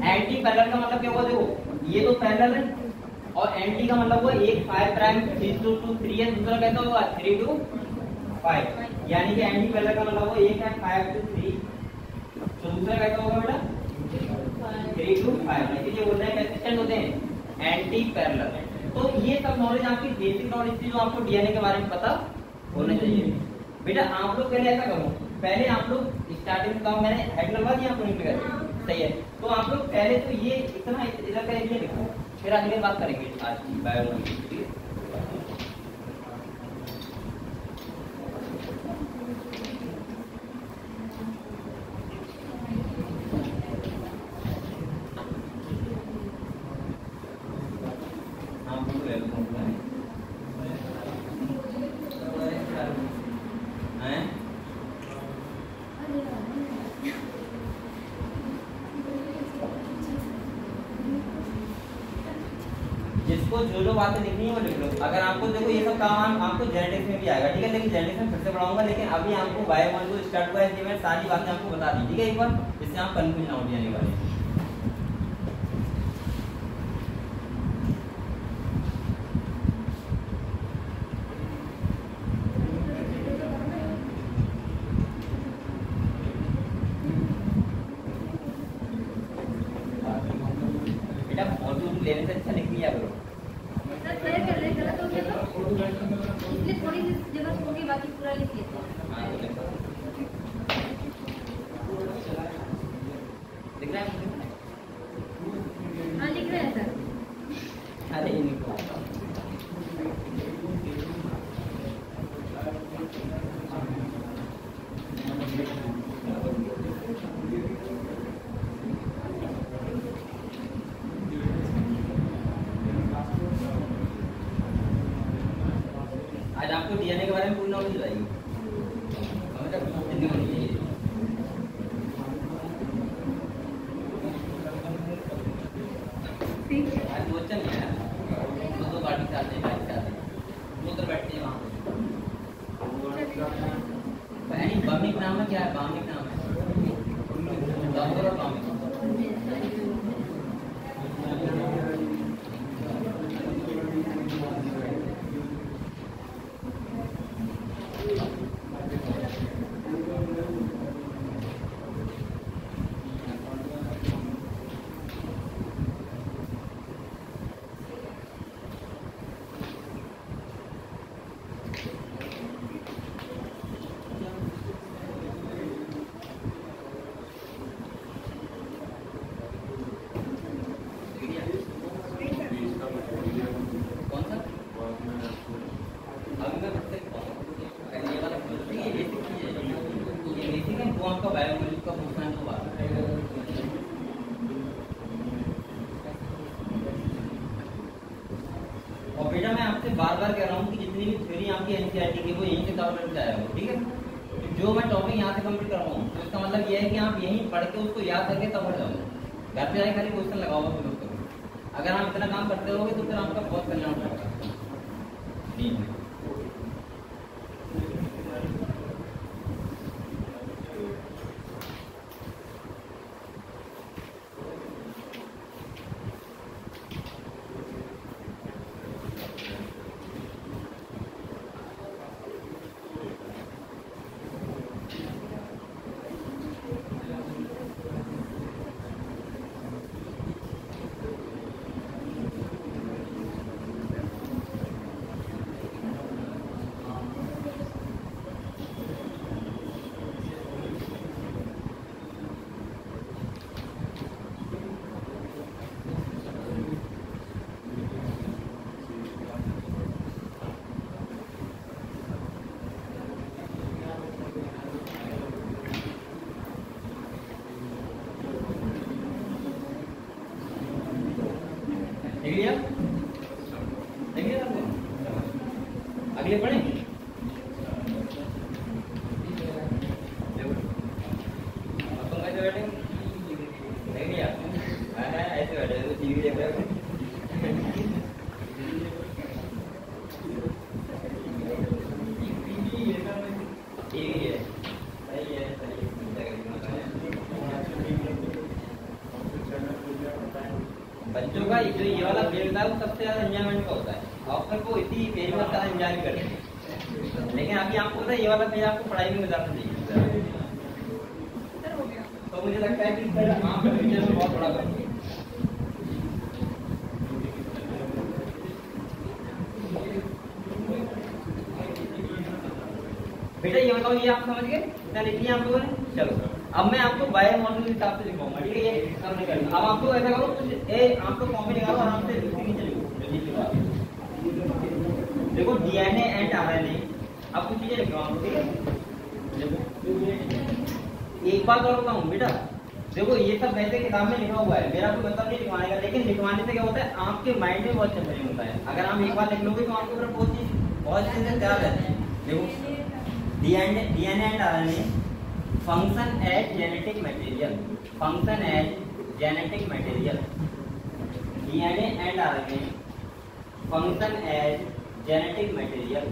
एंटी पैरेलल का मतलब क्या हुआ? देखो ये तो पैरेलल है और एंटी का मतलब हुआ एक 5 प्राइम 3 to 3 है, दूसरा कैसा होगा 3 to 5, यानी कि एंटी पैरेलल का मतलब हुआ एक है 5 to 3, तो दूसरा कैसा होगा बेटा 3 to 5। इसलिए बोल रहे हैं कैसे स्टैंड होते हैं? Anti parallel. तो ये सब नॉलेज आपकी बेसिक नॉलेज थी जो आपको डीएनए के बारे में पता होना चाहिए। बेटा आप लोग पहले ऐसा करो, पहले आप लोग स्टार्टिंग का मैंने हेड लगवा दिया आपको न्यूक्लियर, सही है। तो आप लोग पहले तो ये इतना इधर का एरिया लिखो, फिर अगली बात करेंगे आज की बायोलॉजी, ठीक है। जिसको जो बातें लिखनी है वो लिख लो। अगर आपको देखो ये सब काम आपको जेनेटिक्स में भी आएगा, ठीक है, लेकिन जेनेटिक्स में फिर से पढ़ाऊंगा, लेकिन अभी आपको बायो वन जो स्टार्ट हुआ है मैंने सारी बातें आपको बता दी, ठीक है, एक बार, इससे आप कंफ्यूज ना हो डीएनए वाले। बेटा फोटो लेने से अच्छा लिख लिया करो। इसलिए थोड़ी सी जगह छोड़ी, बाकी पूरा लिख लेते हैं। लिख रहे हैं? हाँ लिख रहे हैं सर। अरे इनको में पूरी नॉलेज हो जाएगी। हमें तक जितनी होनी चाहिए। आज वो अच्छा नहीं है, तो गाड़ी से आते हैं, बाइक से आते हैं, वो उधर बैठते हैं वहाँ पे। बामिक नाम है, क्या है बामिक नाम है, डॉक्टर और बामिक। बार-बार कह रहा हूँ कि जितनी भी थ्योरी आपकी एनसीईआरटी की वो यहीं से कवर करके आया हो, ठीक है। जो मैं टॉपिक यहाँ से कंप्लीट कर रहा हूँ तो इसका मतलब ये है कि आप यहीं पढ़ के उसको याद करके तब पढ़ जाओगे। घर पे जाके खाली क्वेश्चन लगाओगे फिर उसको। अगर आप इतना काम करते रहोगे तो फिर आपका बहुत कल्याण होगा। अगले पढ़े ऐसे बैठे टीवी देख रहे हो। बच्चों का जो ये वाला फील्ड है वो सबसे ज्यादा एंजॉयमेंट का होता है। ऑफर को इसी फेज में ज्यादा एंजॉय भी करते हैं, लेकिन अभी आपको पता है ये वाला फेज आपको पढ़ाई में गुजारना चाहिए। तो मुझे लगता है कि आपका फ्यूचर में बहुत बड़ा काम है। बेटा ये बताओ, ये आप समझ गए क्या लिखी है आप लोगों ने? चलो अब मैं आपको बायो मॉडल के हिसाब से लिखवाऊंगा, ठीक है। ये सब नहीं करना। अब आपको ऐसा करो, आप तो कॉपी निकालो आराम से, नीचे लिखो। देखो डीएनए एंड आरएनए, अब कुछ चीजें लिखवाऊंगा, ठीक है। एक बात और बताऊं बेटा, देखो ये सब वैसे किताब में लिखा हुआ है, मेरा कोई मतलब नहीं लिखवाने का, लेकिन लिखवाने से क्या होता है आपके माइंड में बहुत चेंज होता है। अगर आप एक बार लिख लोगे तो आपके ऊपर बहुत चीजें तैयार रहती है। देखो DNA and RNA function as genetic material, function as genetic material. DNA and RNA function as genetic material.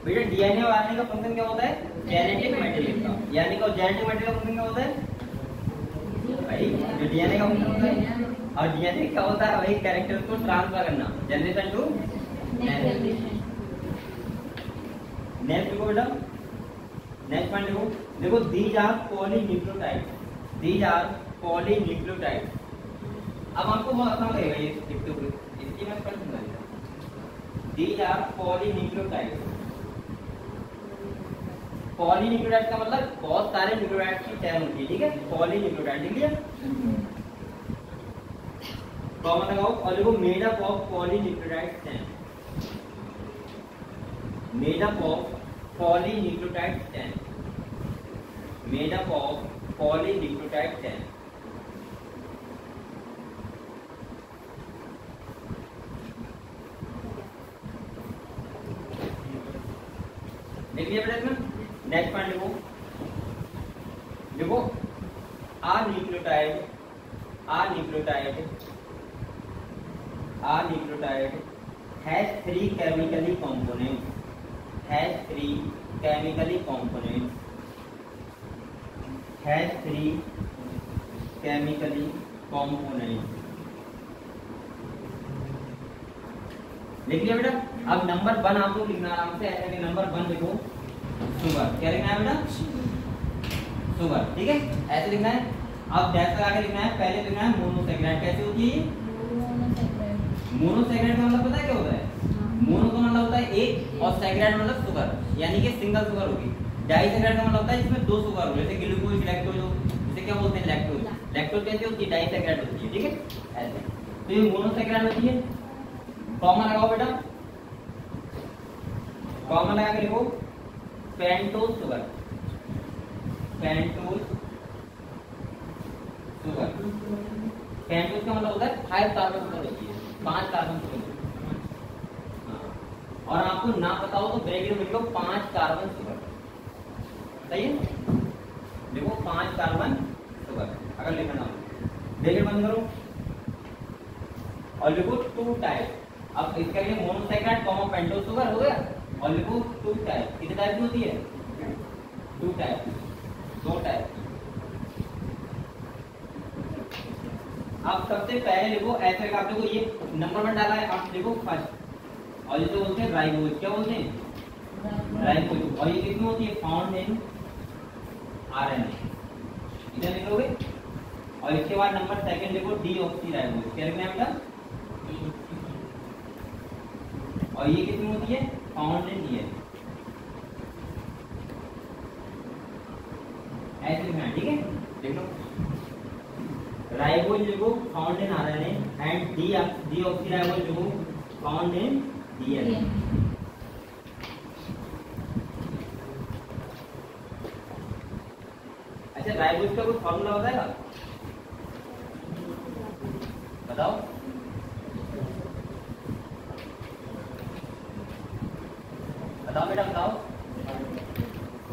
बेटा डीएनए और आरएनए का फंक्शन क्या होता है? जेनेटिक मटेरियल का। यानी कि जेनेटिक मटेरियल का फंक्शन क्या होता है भाई? जो डीएनए का फंक्शन होता है, और डीएनए क्या होता है भाई? कैरेक्टर को ट्रांसफर करना, जनरेशन टू नेक्स्ट। नेक्स्ट देखो बेटा, नेक्स्ट पॉइंट देखो, देखो these are polynucleotides, these are polynucleotides. अब आपको बहुत आसान लगेगा ये लिखते हुए, इसकी मैं पढ़ दूंगा। These are polynucleotides. पॉलीन्यूक्लियोटाइड का मतलब बहुत सारे न्यूक्लियोटाइड की चेन होती है, ठीक है। पॉलीन्यूक्लियोटाइड लिख लिया, कॉमन लगाओ। और देखो made up of polynucleotide chain, made up of polynucleotide chain, made up of polynucleotide chain. लिख लिया बेटा इसमें। नेक्स्ट पॉइंट लिखो, देखो आ nucleotide has three chemically components, लिख लिया बेटा। अब नंबर 1 आप लोग लिखना आराम से, ऐसे नंबर 1 लिखो शुगर। क्या लिखना है बेटा? शुगर, ठीक है, ऐसे लिखना है। अब डैश लगा के लिखना है, पहले लिखना है मोनोसैकेराइड। कैसे होती है? मोनोसैकेराइड का मतलब पता है क्या होता है? मोनो का मतलब होता है एक, और सैकेराइड मतलब शुगर, यानी कि सिंगल शुगर होगी। डाइसैकेराइड का मतलब होता है जिसमें दो शुगर हो, जैसे ग्लूकोज, लैक्टोज, जैसे क्या बोलते हैं लैक्टोज। लैक्टोज कैसे होती है? डाइसैकेराइड होती है, ठीक है, ऐसे। तो ये मोनोसैकेराइड होती है। कॉमा लगाओ बेटा, कॉमा लगा के लिखो पेंटोज शुगर, पेंटोज का मतलब होता है 5 कार्बन शुगर होती है, 5 कार्बन शुगर। और आपको ना पता हो तो ब्रैकेट में लिखो 5 कार्बन शुगर, सही है। देखो 5 कार्बन शुगर, अगर लिखना हो ब्रैकेट बंद करो और लिखो 2 टाइप। अब इसके लिए मोनोसैकेराइड कॉमा पेंटोज शुगर हो गया, और लिखो 2 टाइप। कितने टाइप की होती है? 2 टाइप, 2 टाइप। अब सबसे पहले लिखो ऐसे, आप देखो ये नंबर 1 डाला है, आप देखो फर्स्ट, और ये जो बोलते हैं राइबोज, क्या बोलते हैं? राइबोज। और ये कितनी होती है? फाउंड इन आरएनए, इधर लिखोगे। और इसके बाद नंबर 2 लिखो डीऑक्सीराइबोज। क्या लिखना है बेटा? और ये कितनी होती है? फाउंड इन डीएनए, ऐसे लिखना है, ठीक है। देख लो, राइबोज लिखो found in RNA and deoxyribose लिखो फाउंड इन डीएनए। अच्छा, राइबोज का कोई फॉर्मूला होता है? बताओ, बताओ बेटा, बताओ।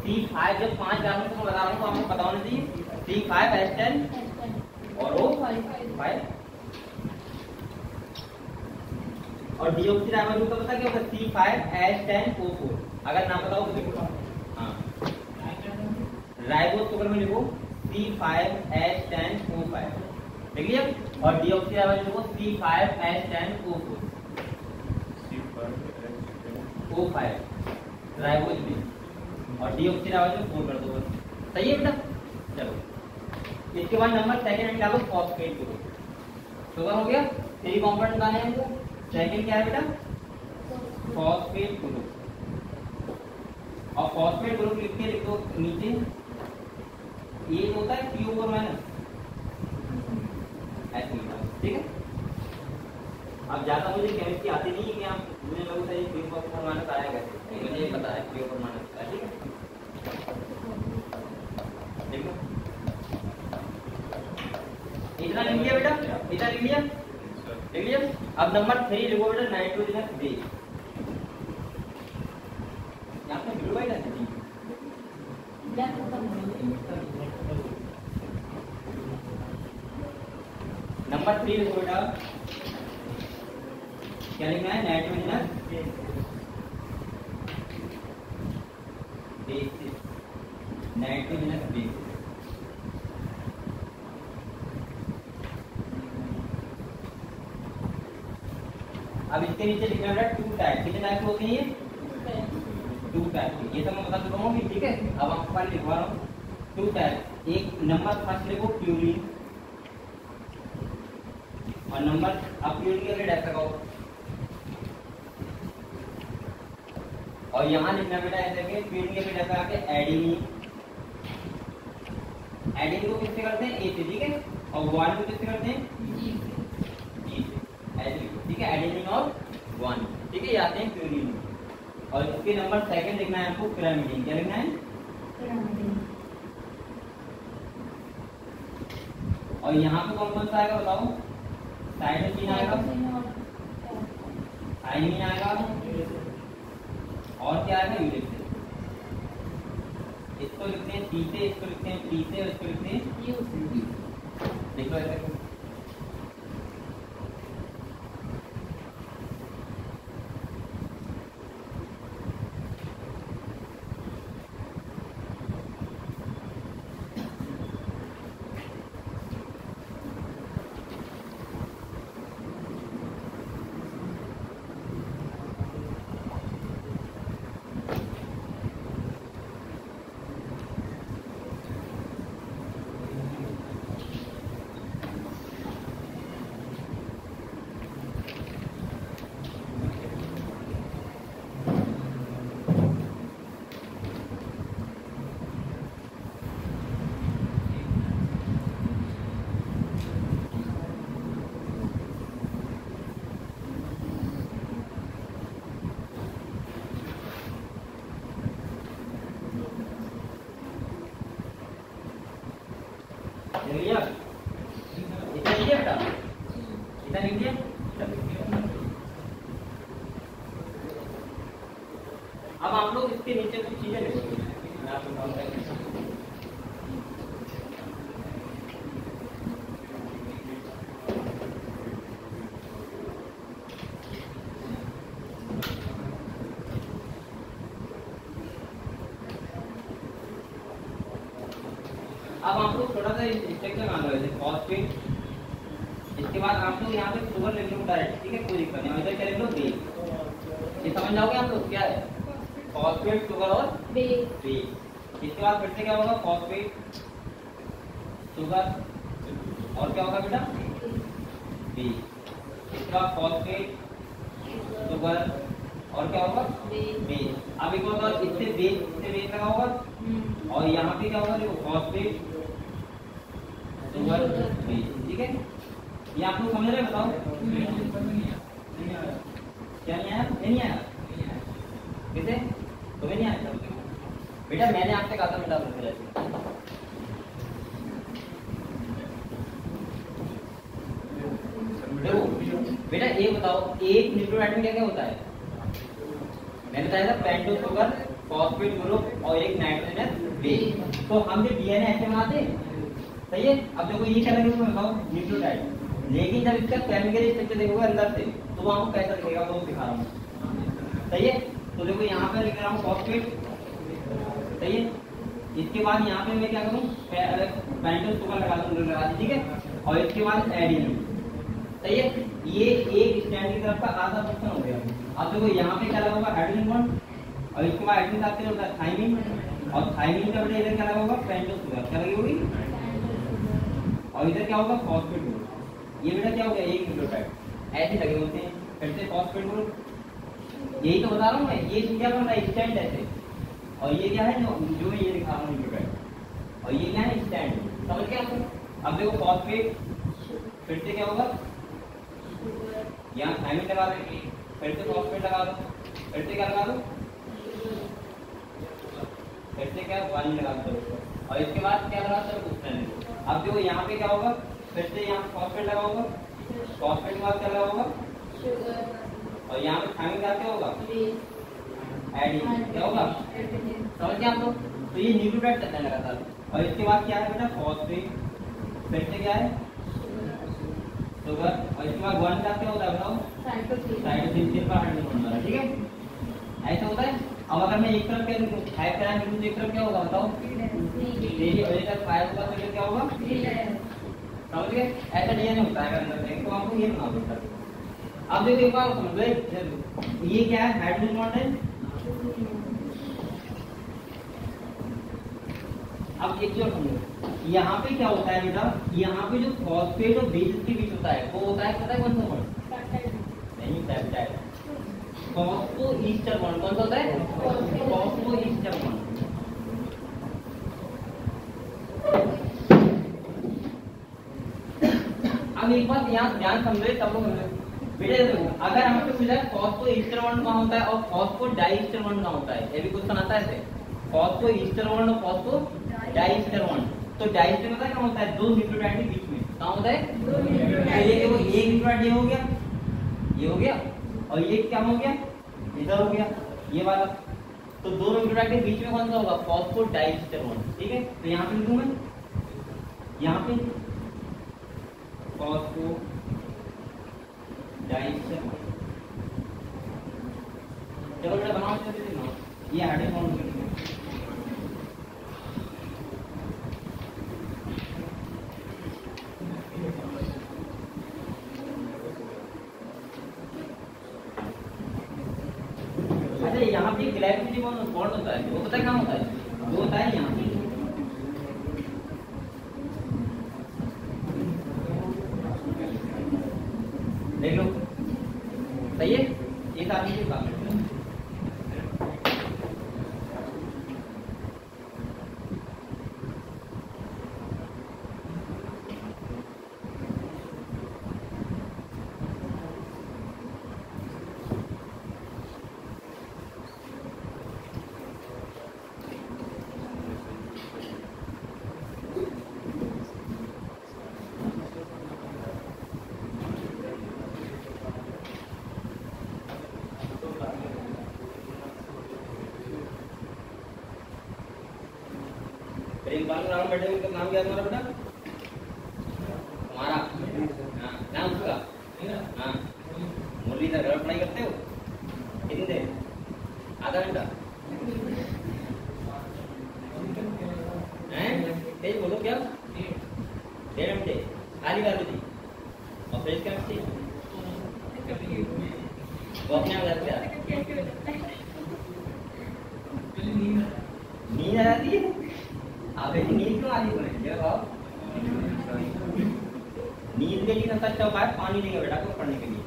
C5, जब 5 कार्बन को बता रहा हूँ तो आपको पता होना चाहिए। C5H10 और O5, और डीऑक्सीराइबोज का पता क्या होगा? C5H10O4। अगर ना पता हो तो लिखो। हाँ, राइबोज शुगर में लिखो C5H10O5, लिख लिया। और डीऑक्सीराइबोज लिखो C5H10O4, O5 राइबोज में, और डीऑक्सीराइबोज में 4 कर दो बस, सही है बेटा। चलो, इसके बाद नंबर 2 में डालो फॉस्फेट ग्रुप। शुगर हो गया, 3 कंपाउंड बनाने हैं हमको। सेकंड क्या है बेटा? Phosphate group. और फॉस्फेट ग्रुप लिख के लिख दो नीचे, ये होता है CO4-, ऐसे लिखा, ठीक है। अब ज्यादा मुझे केमिस्ट्री आती नहीं है कि आप मुझे लोगों से CO4- आया कैसे, मुझे ये पता है CO4-, ठीक है। देखो, इतना लिख लिया बेटा, इतना लिख लिया, लिख लिया। अब नंबर 3 लिखो बेटा नाइट्रोजनस बेस। यहाँ पे ब्लू वाइट है, नंबर 3 लिखो बेटा, क्या लिखना है? Nitrogenous bases, nitrogenous bases. अब इसके नीचे लिखना है 2 टाइप। कितने टाइप होती है? 2 टाइप। ये सब मैं बता चुका हूँ, ठीक है। अब आपको पानी लिखवा रहा हूँ 2 टाइप। एक नंबर 1 लिखो प्यूरिन, और नंबर, आप प्यूरिन के लिए डैश लगाओ, और यहाँ लिखना बेटा ऐसे कि प्यूरिन के लिए डैश लगा के एडिनिन। एडिनिन को किससे करते हैं? A से, ठीक है। और ग्वानिन को किससे करते हैं? G से, ऐसे, ठीक है। एडिनिन और ग्वानिन, ठीक है, ये आते हैं प्यूरिन। और इसके नंबर 2 लिखना है आपको पिरामिडिन। क्या लिखना है? पिरामिडिन। और यहाँ पे कौन कौन सा आएगा बताओ? साइटोसिन आएगा, थायमिन आएगा, और क्या आएगा? Uric acid. इसको लिखते हैं सी से, इसको लिखते हैं टी से और इसको लिखते हैं यू से। देखो ऐसे लिया, इतना लिया बेटा, इतना लिख दिया। अब आप लोग इसके नीचे कुछ चीजें लिखेंगे, मैं आपको बताऊंगा। अब आप लोग थोड़ा सा स्ट्रक्चर मान लो, फॉस्फेट, इसके बाद आप लोग यहाँ पे शुगर ले लो डायरेक्ट, ठीक है, कोई दिक्कत नहीं। इधर क्या ले लो बेस, ये समझ जाओगे आप लोग क्या है फॉस्फेट, शुगर और बेस। इसके बाद फिर से क्या होगा फॉस्फेट, शुगर और क्या होगा बेटा बेस। इसके बाद फॉस्फेट, शुगर और क्या होगा बेस। अब एक बार इससे बेस लगा होगा और यहाँ पे क्या होगा देखो फॉस्फेट, शुगर, बेस, ठीक है। ये आप लोग समझ रहे हैं, बताओ क्या नहीं आया? नहीं आया कैसे? तुम्हें नहीं आया बेटा? मैंने आपसे कहा था बेटा देखो बेटा ये बताओ एक न्यूक्लियोटाइड में क्या क्या होता है? मैंने बताया था पेंटोस शुगर, फॉस्फेट ग्रुप और एक नाइट्रोजनस बेस। तो हम जो डीएनए ऐसे बनाते हैं, सही है। अब देखो ये क्या लगेगा बताओ न्यूक्लियोटाइड, लेकिन जब इसका केमिकल स्ट्रक्चर देखोगे अंदर से तो वहां को कैसा दिखेगा वो दिखा रहा हूँ, सही है। तो देखो यहाँ पे लिख रहा हूँ फॉस्फेट, सही है। इसके बाद यहाँ पे मैं क्या करूँ पेंटोस शुगर लगा दूँ, ठीक है। और इसके बाद एडिनिन, सही है। ये एक स्टैंड की तरफ का आधा पोर्शन हो गया। अब देखो यहाँ पे क्या लगा होगा हाइड्रोजन बॉन्ड और इसके बाद हाइड्रोजन साथ में होता है थाइमिन, और थाइमिन का बेटा इधर क्या लगा होगा पेंटोस शुगर, क्या लगी होगी, और इधर क्या होगा फॉस्फेट ग्रुप। ये बेटा क्या हो गया एक न्यूक्लियोटाइड ऐसे लगे होते हैं। फिर से फॉस्फेट ग्रुप, यही तो बता रहा हूँ मैं, ये क्या बन रहा है स्टैंड ऐसे, और ये क्या है जो मैं ये दिखा रहा हूँ न्यूक्लियोटाइड, और ये क्या है स्टैंड, समझ गया आपको। अब देखो फॉस्फेट, फिर से क्या होगा यहाँ थाइमिन लगा दो, फिर से फॉस्फेट लगा दो, फिर से क्या लगा दो, फिर से क्या वाइन लगा दो, और इसके बाद क्या लगा दो। अब देखो यहाँ पे क्या होगा फिर से यहाँ फॉस्फेट लगा होगा, फॉस्फेट के बाद क्या लगा होगा और यहाँ पे थाइमिन का क्या होगा एडिनिन, क्या होगा समझ गए आप लोग। तो ये न्यूक्लियोटाइड चलने लगा था। और इसके बाद क्या है बेटा फॉस्फेट, फिर से क्या है शुगर, और इसके बाद वन का क्या होता है बताओ साइटोसिन पर हाइड्रोजन बॉन्ड वाला, ठीक है ऐसा होता है। अब अगर मैं एक तरफ क्या लिखूं 5 कराएं लिखूं, एक तरफ क्या होगा बताओ 3 और इधर 5 होगा तो क्या होगा समझ गए। ऐसा डीएनए होता है अंदर में, तो आपको ये बना दो। अब देखो एक बार समझ लो ये क्या है हाइड्रोजन बॉन्ड है। अब एक जो समझो यहाँ पे क्या होता है बेटा, यहाँ पे जो फॉस्फेट और बेस के बीच होता है वो होता है पता है कौन सा बॉन्ड? नहीं पेप्टाइड, फॉस्फोईस्टर बॉन्ड। कौन सा होता है? फॉस्फोईस्टर बॉन्ड। अब एक बात यहाँ ध्यान समझे सब लोग बेटा देखो, अगर हमको पूछा है फॉस्फोईस्टर बॉन्ड कहाँ होता है और फॉस्फोडाइस्टर बॉन्ड कहाँ होता है, ये भी क्वेश्चन आता है ऐसे फॉस्फोईस्टर बॉन्ड और फॉस्फोडाइस्टर बॉन्ड। तो डाइस्टर में क्या होता है दो न्यूक्लियोटाइड के बीच में कहाँ होता है दो न्यूक्लियोटाइड। ये देखो एक न्यूक्लियोटाइड ये हो गया, ये हो गया, और ये क्या हो गया इधर हो गया ये वाला, तो दोनों इंटरेक्ट के बीच में कौन सा होगा? Phosphodiester bond. ठीक है, तो यहाँ पे लिखूं मैं, यहाँ पे फॉस्फोडाइस्टर। चलो बेटा बनाओ, ये हाइड्रोजन बॉन्ड। अच्छा, यहाँ पे ग्लाइकोसिलिक बॉन्ड होता है, वो पता है कहाँ होता है? वो होता है यहाँ पे। देख लो, सही है, एक आदमी के काम है। नाम बैठे उनका नाम क्या है तुम्हारा बेटा? तुम्हारा नाम उसका? हाँ, मुरलीधर। घर पढ़ाई करते हो कितनी देर? आधा घंटा? तेज बोलो, क्या 1.5 घंटे? खाली कर दी और फ्रेश कर दी वो अपने आप जाते हैं। नींद आ जाती है? आप नींद क्यों आती है? नींद के लिए सबसे अच्छा उपाय पानी लेंगे बेटा को पढ़ने के लिए,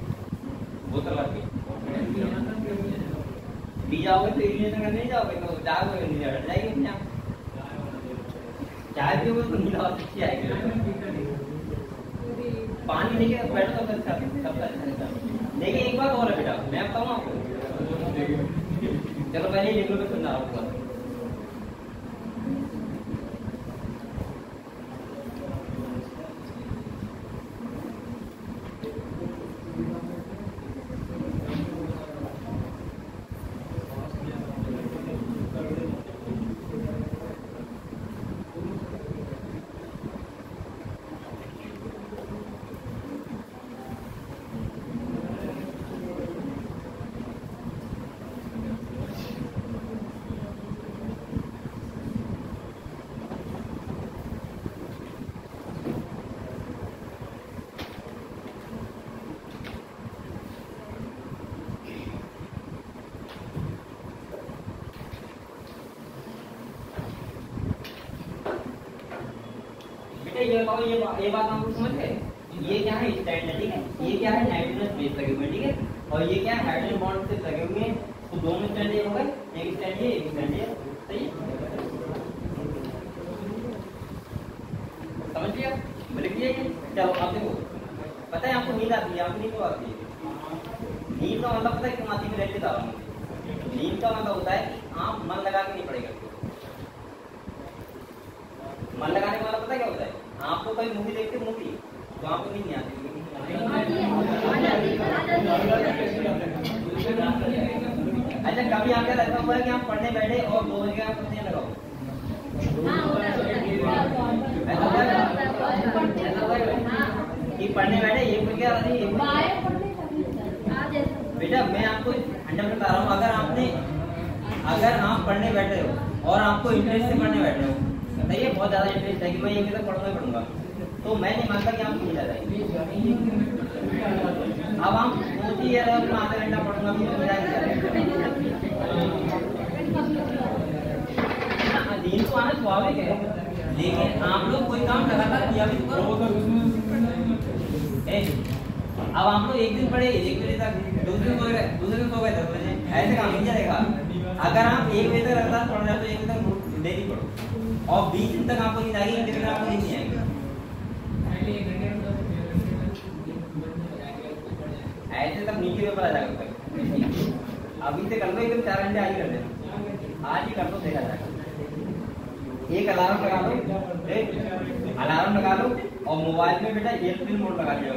बोतल भर के पी जाओगे तो इरिटेशन करने नहीं जाओगे, तो जाओगे नींद हट जाएगी अपने आप। चाय पियोगे तो नींद और अच्छी आएगी। पानी लेके बैठो तो अच्छा, सबसे अच्छा। लेकिन एक बात और है बेटा, मैं बताऊँ आपको, चलो पहले लिख लो, सुनना आपको। ये बताओ, ये बात आपको समझ गए? ये क्या है? स्टैंड है, ठीक है। ये क्या है? नाइट्रोजन बेस लगे हुए हैं, ठीक है। और ये क्या है? हाइड्रोजन बॉन्ड से लगे हुए हैं। तो दोनों स्टैंड ये हो गए, एक स्टैंड ये, एक स्टैंड ये, सही है। समझ लिया? लिख लिया ये? चलो अब देखो, पता है आपको नींद आती है, आपको नींद क्यों आती है? नींद का मतलब पता है क्यों आती है? मैं बता रहा हूँ। नींद का मतलब होता है कि आप मन लगा के नहीं पढ़ेगा। मन लगाने का मतलब पता क्या होता है? आपको कोई मूवी देखते मूवी तो आपको नहीं आती। अच्छा, कभी आपका ऐसा हुआ है कि आप पढ़ने बैठे और 2 बजे आप पढ़ने लगाओ? कि पढ़ने बैठे 1 बजे क्या बेटा, मैं आपको 100% बता रहा हूँ। अगर आप पढ़ने बैठे हो और आपको इंटरेस्ट से पढ़ने बैठे हो, बताइए बहुत ज्यादा इंटरेस्ट है कि मैं ये तक पढ़ूंगा ही पढ़ूंगा, तो मैं नहीं मानता कि आप नहीं जा रहे। अब आप सोचिए, अगर मैं आधा घंटा पढ़ूंगा तो मजा नहीं आएगा। नींद तो आना स्वाभाविक है, लेकिन आप लोग कोई काम लगातार किया भी तो करो। अब आप लोग एक दिन पढ़े 1 बजे तक, दूसरे दिन सो गए 10 बजे, ऐसे काम नहीं चलेगा। अगर आप 1 बजे तक लगातार पढ़ रहे हो तो 1 बजे तक डेली पढ़ो, और 20 दिन तक आपको नींद आएगी, लेकिन आपको नींद नहीं आएगी। ऐसे तब नीचे पेपर आ जाएगा। अभी से कर लो, एकदम 4 घंटे आज ही कर देना, आज ही कर दो, देखा जाएगा। एक अलार्म लगा लो, अलार्म लगा लो, और मोबाइल में बेटा एयरप्लेन मोड लगा दिया।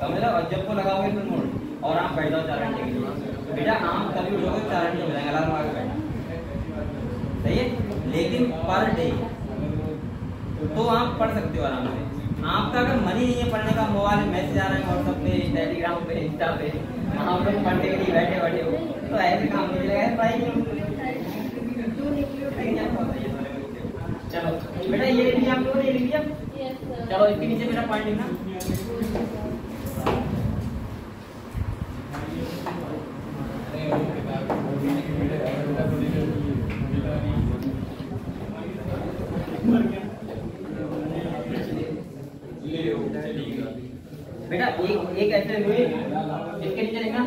समझ लो। और जब को लगाओगे फिर मोड और आप बैठ जाओ 4 घंटे के लिए। बेटा आप कभी उठोगे 4 घंटे हो जाएंगे, अलार्म लगा के बैठना, सही है। लेकिन पर डे तो आप पढ़ सकते हो आराम से। आपका अगर मन ही नहीं है पढ़ने का, मोबाइल में मैसेज आ रहे हैं व्हाट्सएप पे, टेलीग्राम पे, इंस्टा पे, आप लोग पढ़ने के लिए बैठे बैठे हो, तो ऐसे काम नहीं चलेगा, पढ़ाई नहीं होगी। चलो बेटा ये लिख लिया आप लोगों ने, ये लिख लिया। चलो इसके नीचे मेरा पॉइंट लिखना। बेटा एक ऐसे हुए, इसके नीचे लिखना,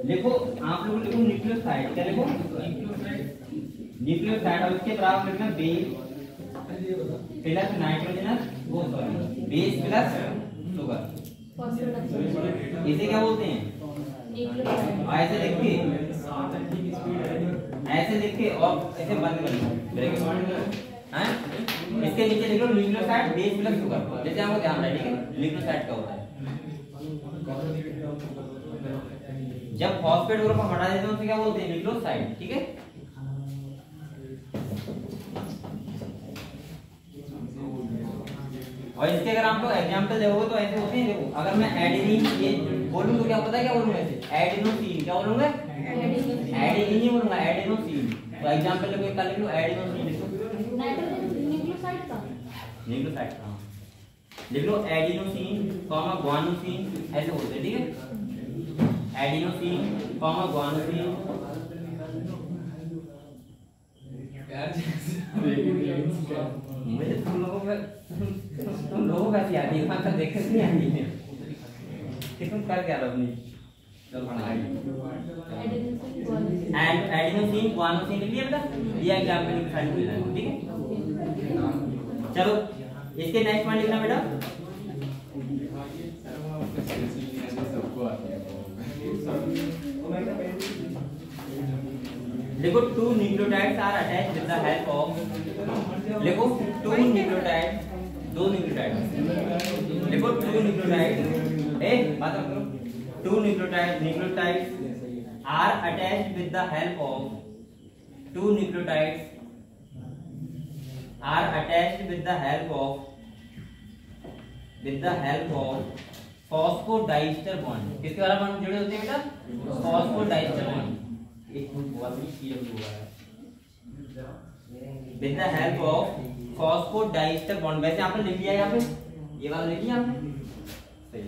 लिखो आप लोग लिखो न्यूक्लियोसाइड। क्या लिखो? न्यूक्लियोसाइड। और इसके बराबर लिखना बेस प्लस नाइट्रोजनस, वो सॉरी बेस प्लस शुगर। इसे क्या बोलते हैं? ऐसे लिख के, ऐसे लिख के और ऐसे बंद कर लो ब्रैकेट हैं। इसके नीचे लिख लो न्यूक्लियोसाइड बेस प्लस शुगर। जैसे आपको ध्यान रहे, ठीक है, न्यूक्लियोसाइड क्या होता है? जब फॉस्फेट ग्रुप हम हटा देते हैं उसे क्या बोलते हैं? न्यूक्लियोसाइड, ठीक है। और इसके अगर आप लोग एग्जांपल देखोगे तो ऐसे होते हैं। देखो अगर मैं एडेनिन ये बोलूं तो क्या पता है क्या बोलूंगा? ऐसे एडेनोसिन। क्या बोलूंगा? एडेनिन नहीं बोलूंगा, एडेनोसिन। तो एग्जांपल लिखो, क्या लिख लो? एडेनोसिन लिखो। न्यूक्लियोसाइड का लिख लो एडिनोसिन कॉमा ग्वानोसिन, ऐसे होते हैं, ठीक है। Adenosine comma guanosine. मुझे तुम लोगों का याद नहीं, वहां का देख नहीं आती है कि तुम कर क्या रहे हो अपनी। एंड एडिनोसिन ग्वानोसिन लिख लिया बेटा, ये एग्जांपल की साइड मिल जाएगा, ठीक है। चलो इसके नेक्स्ट पॉइंट लिखना बेटा। देखो two nucleotides are attached with the help of, लिखो टू न्यूक्लियोटाइड, दो न्यूक्लियोटाइड, लिखो टू न्यूक्लियोटाइड, ए बात करो, two nucleotides are attached with the help of, two nucleotides are attached with the help of phosphodiester bond। किसके द्वारा bond जुड़े होते हैं बेटा? phosphodiester bond। एक बहुत ही सीरियस हुआ है। with the help of phosphodiester bond। वैसे आपने लिख लिया यहाँ पे, ये वाला लिख लिया आपने, सही।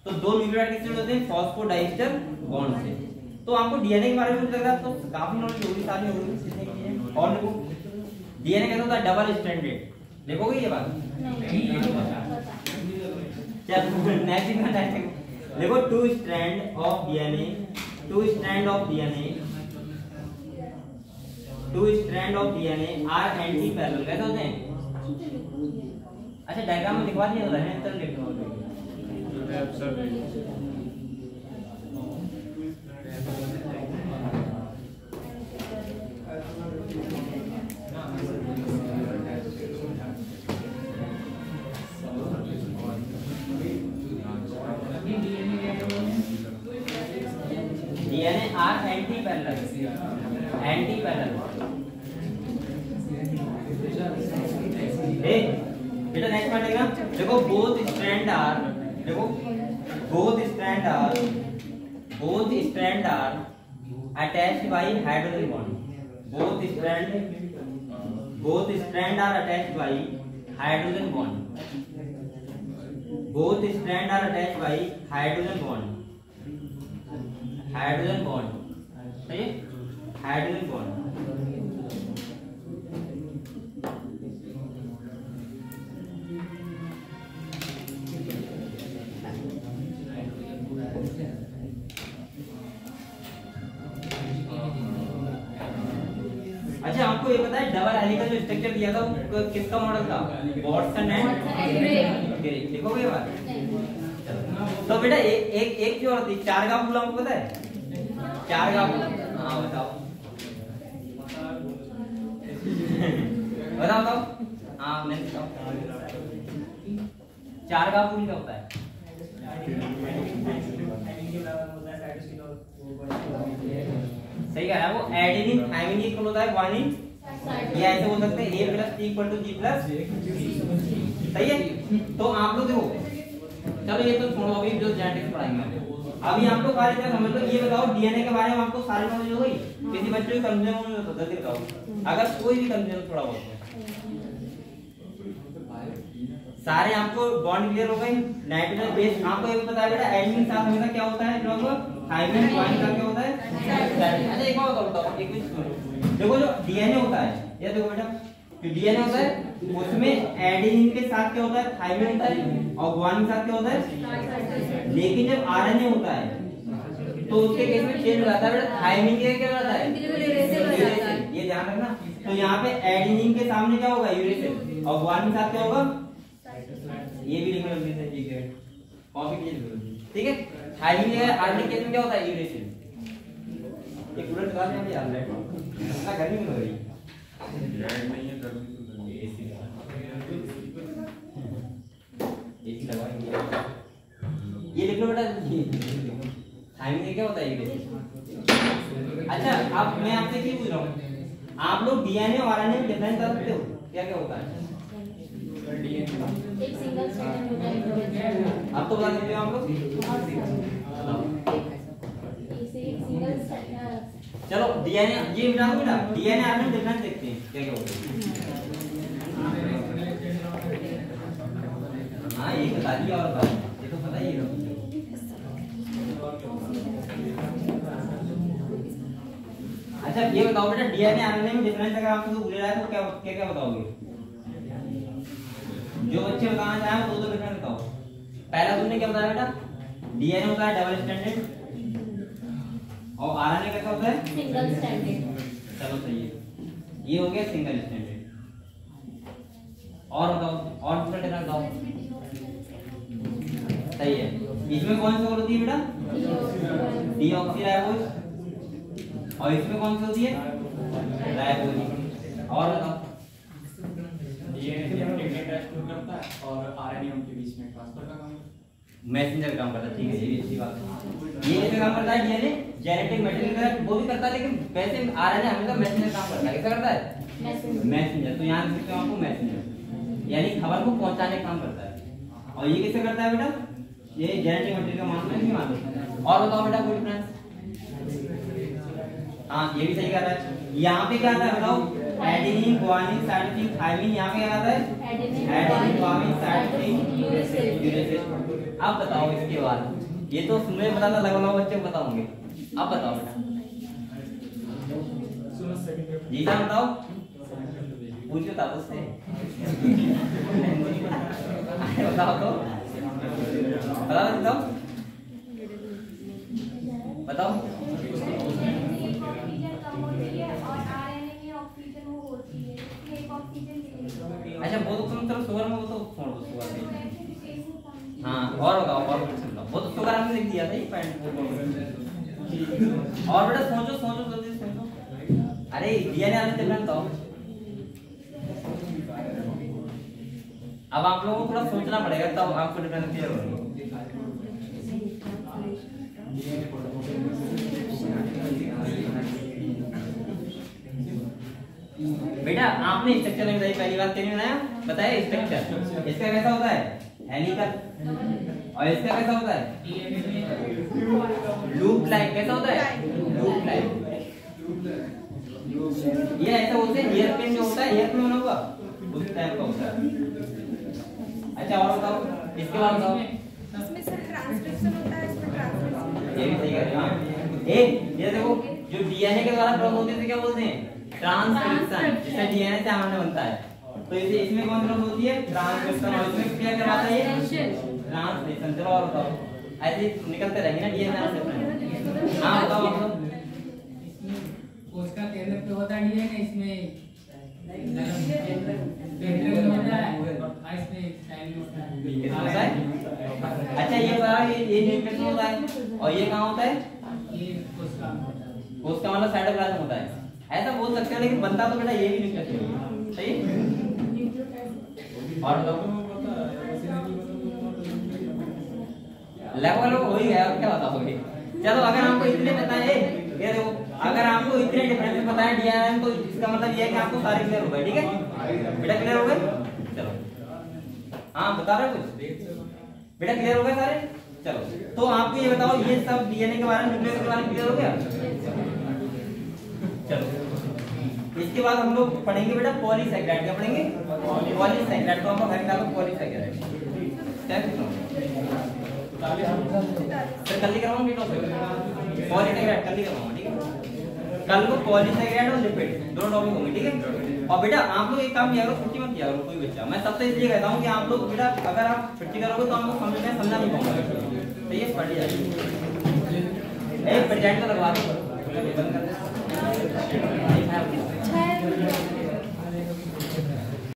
तो दो न्यूक्लियोटाइड किससे जुड़े होते हैं? phosphodiester bond से। तो आपको डीएनए के बारे में लग रहा है तो काफी नॉलेज होगी, सारी होगी सीखने के लिए। और लिखो डीएनए कैसा होता है? Double stranded. लिखोगे ये बात? चल नेक्स्ट लिखो two strand of DNA, two strand of DNA, two strand of DNA are anti parallel. कैसे होते हैं? अच्छा डायग्राम में दिखवा दिया है, चल लिखो। DNA are anti parallel, anti parallel. बेटा नेक्स्ट पॉइंट लेगा, देखो बोथ स्ट्रैंड आर, देखो both strand are attached by hydrogen bond. Both strand are attached by hydrogen bond. Both strand are attached by hydrogen bond. Hydrogen bond, सही है, hydrogen bond. अच्छा आपको ये पता है डबल हेलिकल जो स्ट्रक्चर दिया था वो किसका मॉडल था? वाटसन एंड क्रे। देखोगे ये बात? तो बेटा एक क्यों होती? चार का फूल आपको पता है? चार का फूल, हाँ बताओ बताओ। हाँ मैं बताओ, चार का फूल क्या होता है? सही कह रहा है वो। एडेनिन थाइमिन इक्वल होता है ग्वानिन, या ऐसे बोल सकते हैं A plus T equal to G plus. सही है। तो आप लोग देखो, चलो ये तो छोड़ो, अभी जो जेनेटिक्स पढ़ाएंगे अभी आप लोग खाली समझ लो। ये बताओ डीएनए के बारे में आपको सारी नॉलेज हो गई? किसी बच्चे को कंफ्यूजन हो तो जल्दी बताओ, अगर कोई भी कंफ्यूजन थोड़ा बहुत है। सारे आपको बॉन्ड क्लियर हो गए। नाइट्रोजन बेस आपको ये पता है बेटा, एडेनिन के साथ हमेशा क्या होता है लोग, थाइमिन ग्वानिन का क्या होता है। अच्छा एक बार बताओ, एक मिनट सुनो। देखो जो डीएनए होता है, ये देखो बेटा, जो डीएनए होता है उसमें एडेनिन के साथ क्या होता है, थाइमिन होता है, और ग्वानिन के साथ क्या होता है। लेकिन जब आरएनए होता है तो उसके केस में चेंज हो जाता है बेटा, थाइमिन के क्या होता है, ये ध्यान रखना। तो यहाँ पे एडेनिन के सामने क्या होगा, यूरेसिल, और ग्वानिन के साथ क्या होगा, ये भी लिख लो ठीक है, कॉपी कीजिए ठीक है। थाइमिन के आरएनए केस में क्या होता है, यूरेसिल। ये पूरा निकाल लेंगे यार, इतना गर्मी में हो रही है नहीं है, गर्मी तो नहीं है, एसी लगाएंगे। ये लिख लो बेटा, थाइमिन क्या होता है, यूरेसिल। अच्छा अब मैं आपसे क्या पूछ रहा हूँ, आप लोग डीएनए और आरएनए में डिफरेंस कर सकते हो, क्या क्या होता है? एक सिंगल स्ट्रैंड होता है, आप तो बता सकते हो आप लोग। चलो डीएनए ये मिटा दो बेटा, डीएनए आरएनए में डिफरेंस देखते हैं क्या क्या होता है। हाँ ये बता दिया, और बता ये तो पता ही है। अच्छा ये बताओ बेटा, डीएनए आरएनए में डिफरेंस अगर आपको तो भूल रहा है तो क्या क्या क्या बताओगे? जो बच्चे बताना चाहे वो दो डिफरेंस बताओ। पहला तुमने क्या बताया बेटा, डीएनए होता है डबल स्टैंडर्ड, और आरएनए कैसा होता है, सिंगल स्टैंडर्ड। चलो सही है, ये हो गया सिंगल स्टैंडर्ड। और बताओ, और दूसरा डिफरेंस बताओ। सही है। इसमें कौन सी होती है बेटा, डीऑक्सीराइबोज, और इसमें कौन सी होती है, राइबोज। और बताओ। और आरएनए उनके बीच में ट्रांसफर का काम, मैसेंजर काम करता है। ठीक है, ये भी अच्छी बात है। ये कैसे काम करता है, डीएनए जेनेटिक मटेरियल का वो भी करता है, लेकिन वैसे आरएनए हमेशा मैसेंजर काम करता है। कैसा करता है, मैसेंजर। तो यहाँ लिखते हैं आपको मैसेंजर, यानी खबर को पहुंचाने का काम करता है। और ये कैसे करता है बेटा, ये जेनेटिक मटेरियल का मानना है नहीं मानना। और बताओ बेटा कोई डिफरेंस। हाँ ये भी सही कर रहा है। यहाँ पे क्या आता है बताओ, एडेनिन ग्वानिन साइटोसिन थाइमिन। यहाँ पे क्या आता है, एडेनिन ग्वानिन साइटोसिन यूरेसिल। अब बताओ इसके बाद, ये तो सुनने में बताना लगा बच्चे को बताओगे। अब बताओ बेटा, जी ना बताओ, पूछो था उससे। बताओ तो, बताओ बताओ बताओ। अच्छा वो तो तुम चलो शुगर में, वो तो छोड़ दो शुगर में। हाँ और बताओ, और कुछ बताओ। वो तो शुगर हमने लिख दिया था ये पॉइंट। और बेटा सोचो सोचो जल्दी सोचो। अरे डीएनए आने तक बताओ। अब आप लोगों को थोड़ा सोचना पड़ेगा, तब आपको डिफरेंस क्लियर होगा। बेटा आपने स्ट्रक्चर नहीं बताई, पहली बात क्यों नहीं बनाया, बताया स्ट्रक्चर। इसका कैसा होता है, हेलिकल, और इसका कैसा होता है, लूप लाइक। कैसा होता है, लूप लाइक। ये ऐसा बोलते हैं हेयर पिन जो होता है, हेयर पिन बना हुआ उस टाइप का होता है। अच्छा और बताओ, इसके बाद बताओ। इसमें सर ट्रांसक्रिप्शन होता है, इसमें ट्रांसक्रिप्शन। ये भी सही कह रहे हो। ये देखो जो डीएनए के द्वारा प्रोसेस होती है क्या बोलते हैं, ट्रांसक्रिप्शन। जिससे डीएनए से आरएनए बनता है। तो इसे इसमें कौन सी प्रोसेस होती है, ट्रांसक्रिप्शन। और इसमें क्या करवाता है, ट्रांसलेशन। चलो और बताओ, ऐसे निकलते रहेंगे ना डीएनए से। हां बताओ आप लोग। उसका केंद्र पे होता है डीएनए, इसमें केंद्र होता है और इसमें स्टाइल होता है। अच्छा ये बता, ये न्यूक्लियस होता है, और ये कहाँ होता है, ये कोशिका होता है। कोशिका मतलब साइटोप्लाज्म होता है। ऐसा बोल सकते हैं, लेकिन बनता तो बेटा ये भी न्यूक्लियस है। सही। और बताओ लगभग हो ही गया, और क्या बताओगे। चलो अगर आपको इतने पता है, ये देखो अगर आपको इतने डिफरेंस पता है DIM, तो इसका मतलब ये है कि आपको सारे क्लियर हो गए। ठीक है बेटा, क्लियर हो गए। चलो हाँ बता रहे कुछ बेटा, क्लियर हो गए सारे। चलो तो आपको ये बताओ, ये सब DNA के बारे में, न्यूक्लियस के बारे में क्लियर हो गया। चलो इसके बाद हम लोग पढ़ेंगे बेटा पॉलीसैकेराइड। क्या पढ़ेंगे? पॉलीसैकेराइड। तो हम घर डालो पॉलीसैकेराइड। फिर कल ही करवाऊंगी पॉलीसैकेराइड, कल ही करवाऊंगा। ठीक है, कल को पॉलीसैकेराइड और लिपिड दोनों टॉपिक होंगे। ठीक है, और बेटा आप लोग एक काम किया करो, छुट्टी मत किया करो कोई बच्चा। मैं सबसे इसलिए कहता हूँ कि आप लोग बेटा अगर आप छुट्टी करोगे तो आपको समझना नहीं पाऊंगा। तो ये पढ़ लिया प्रेजेंट तो लगवा दो।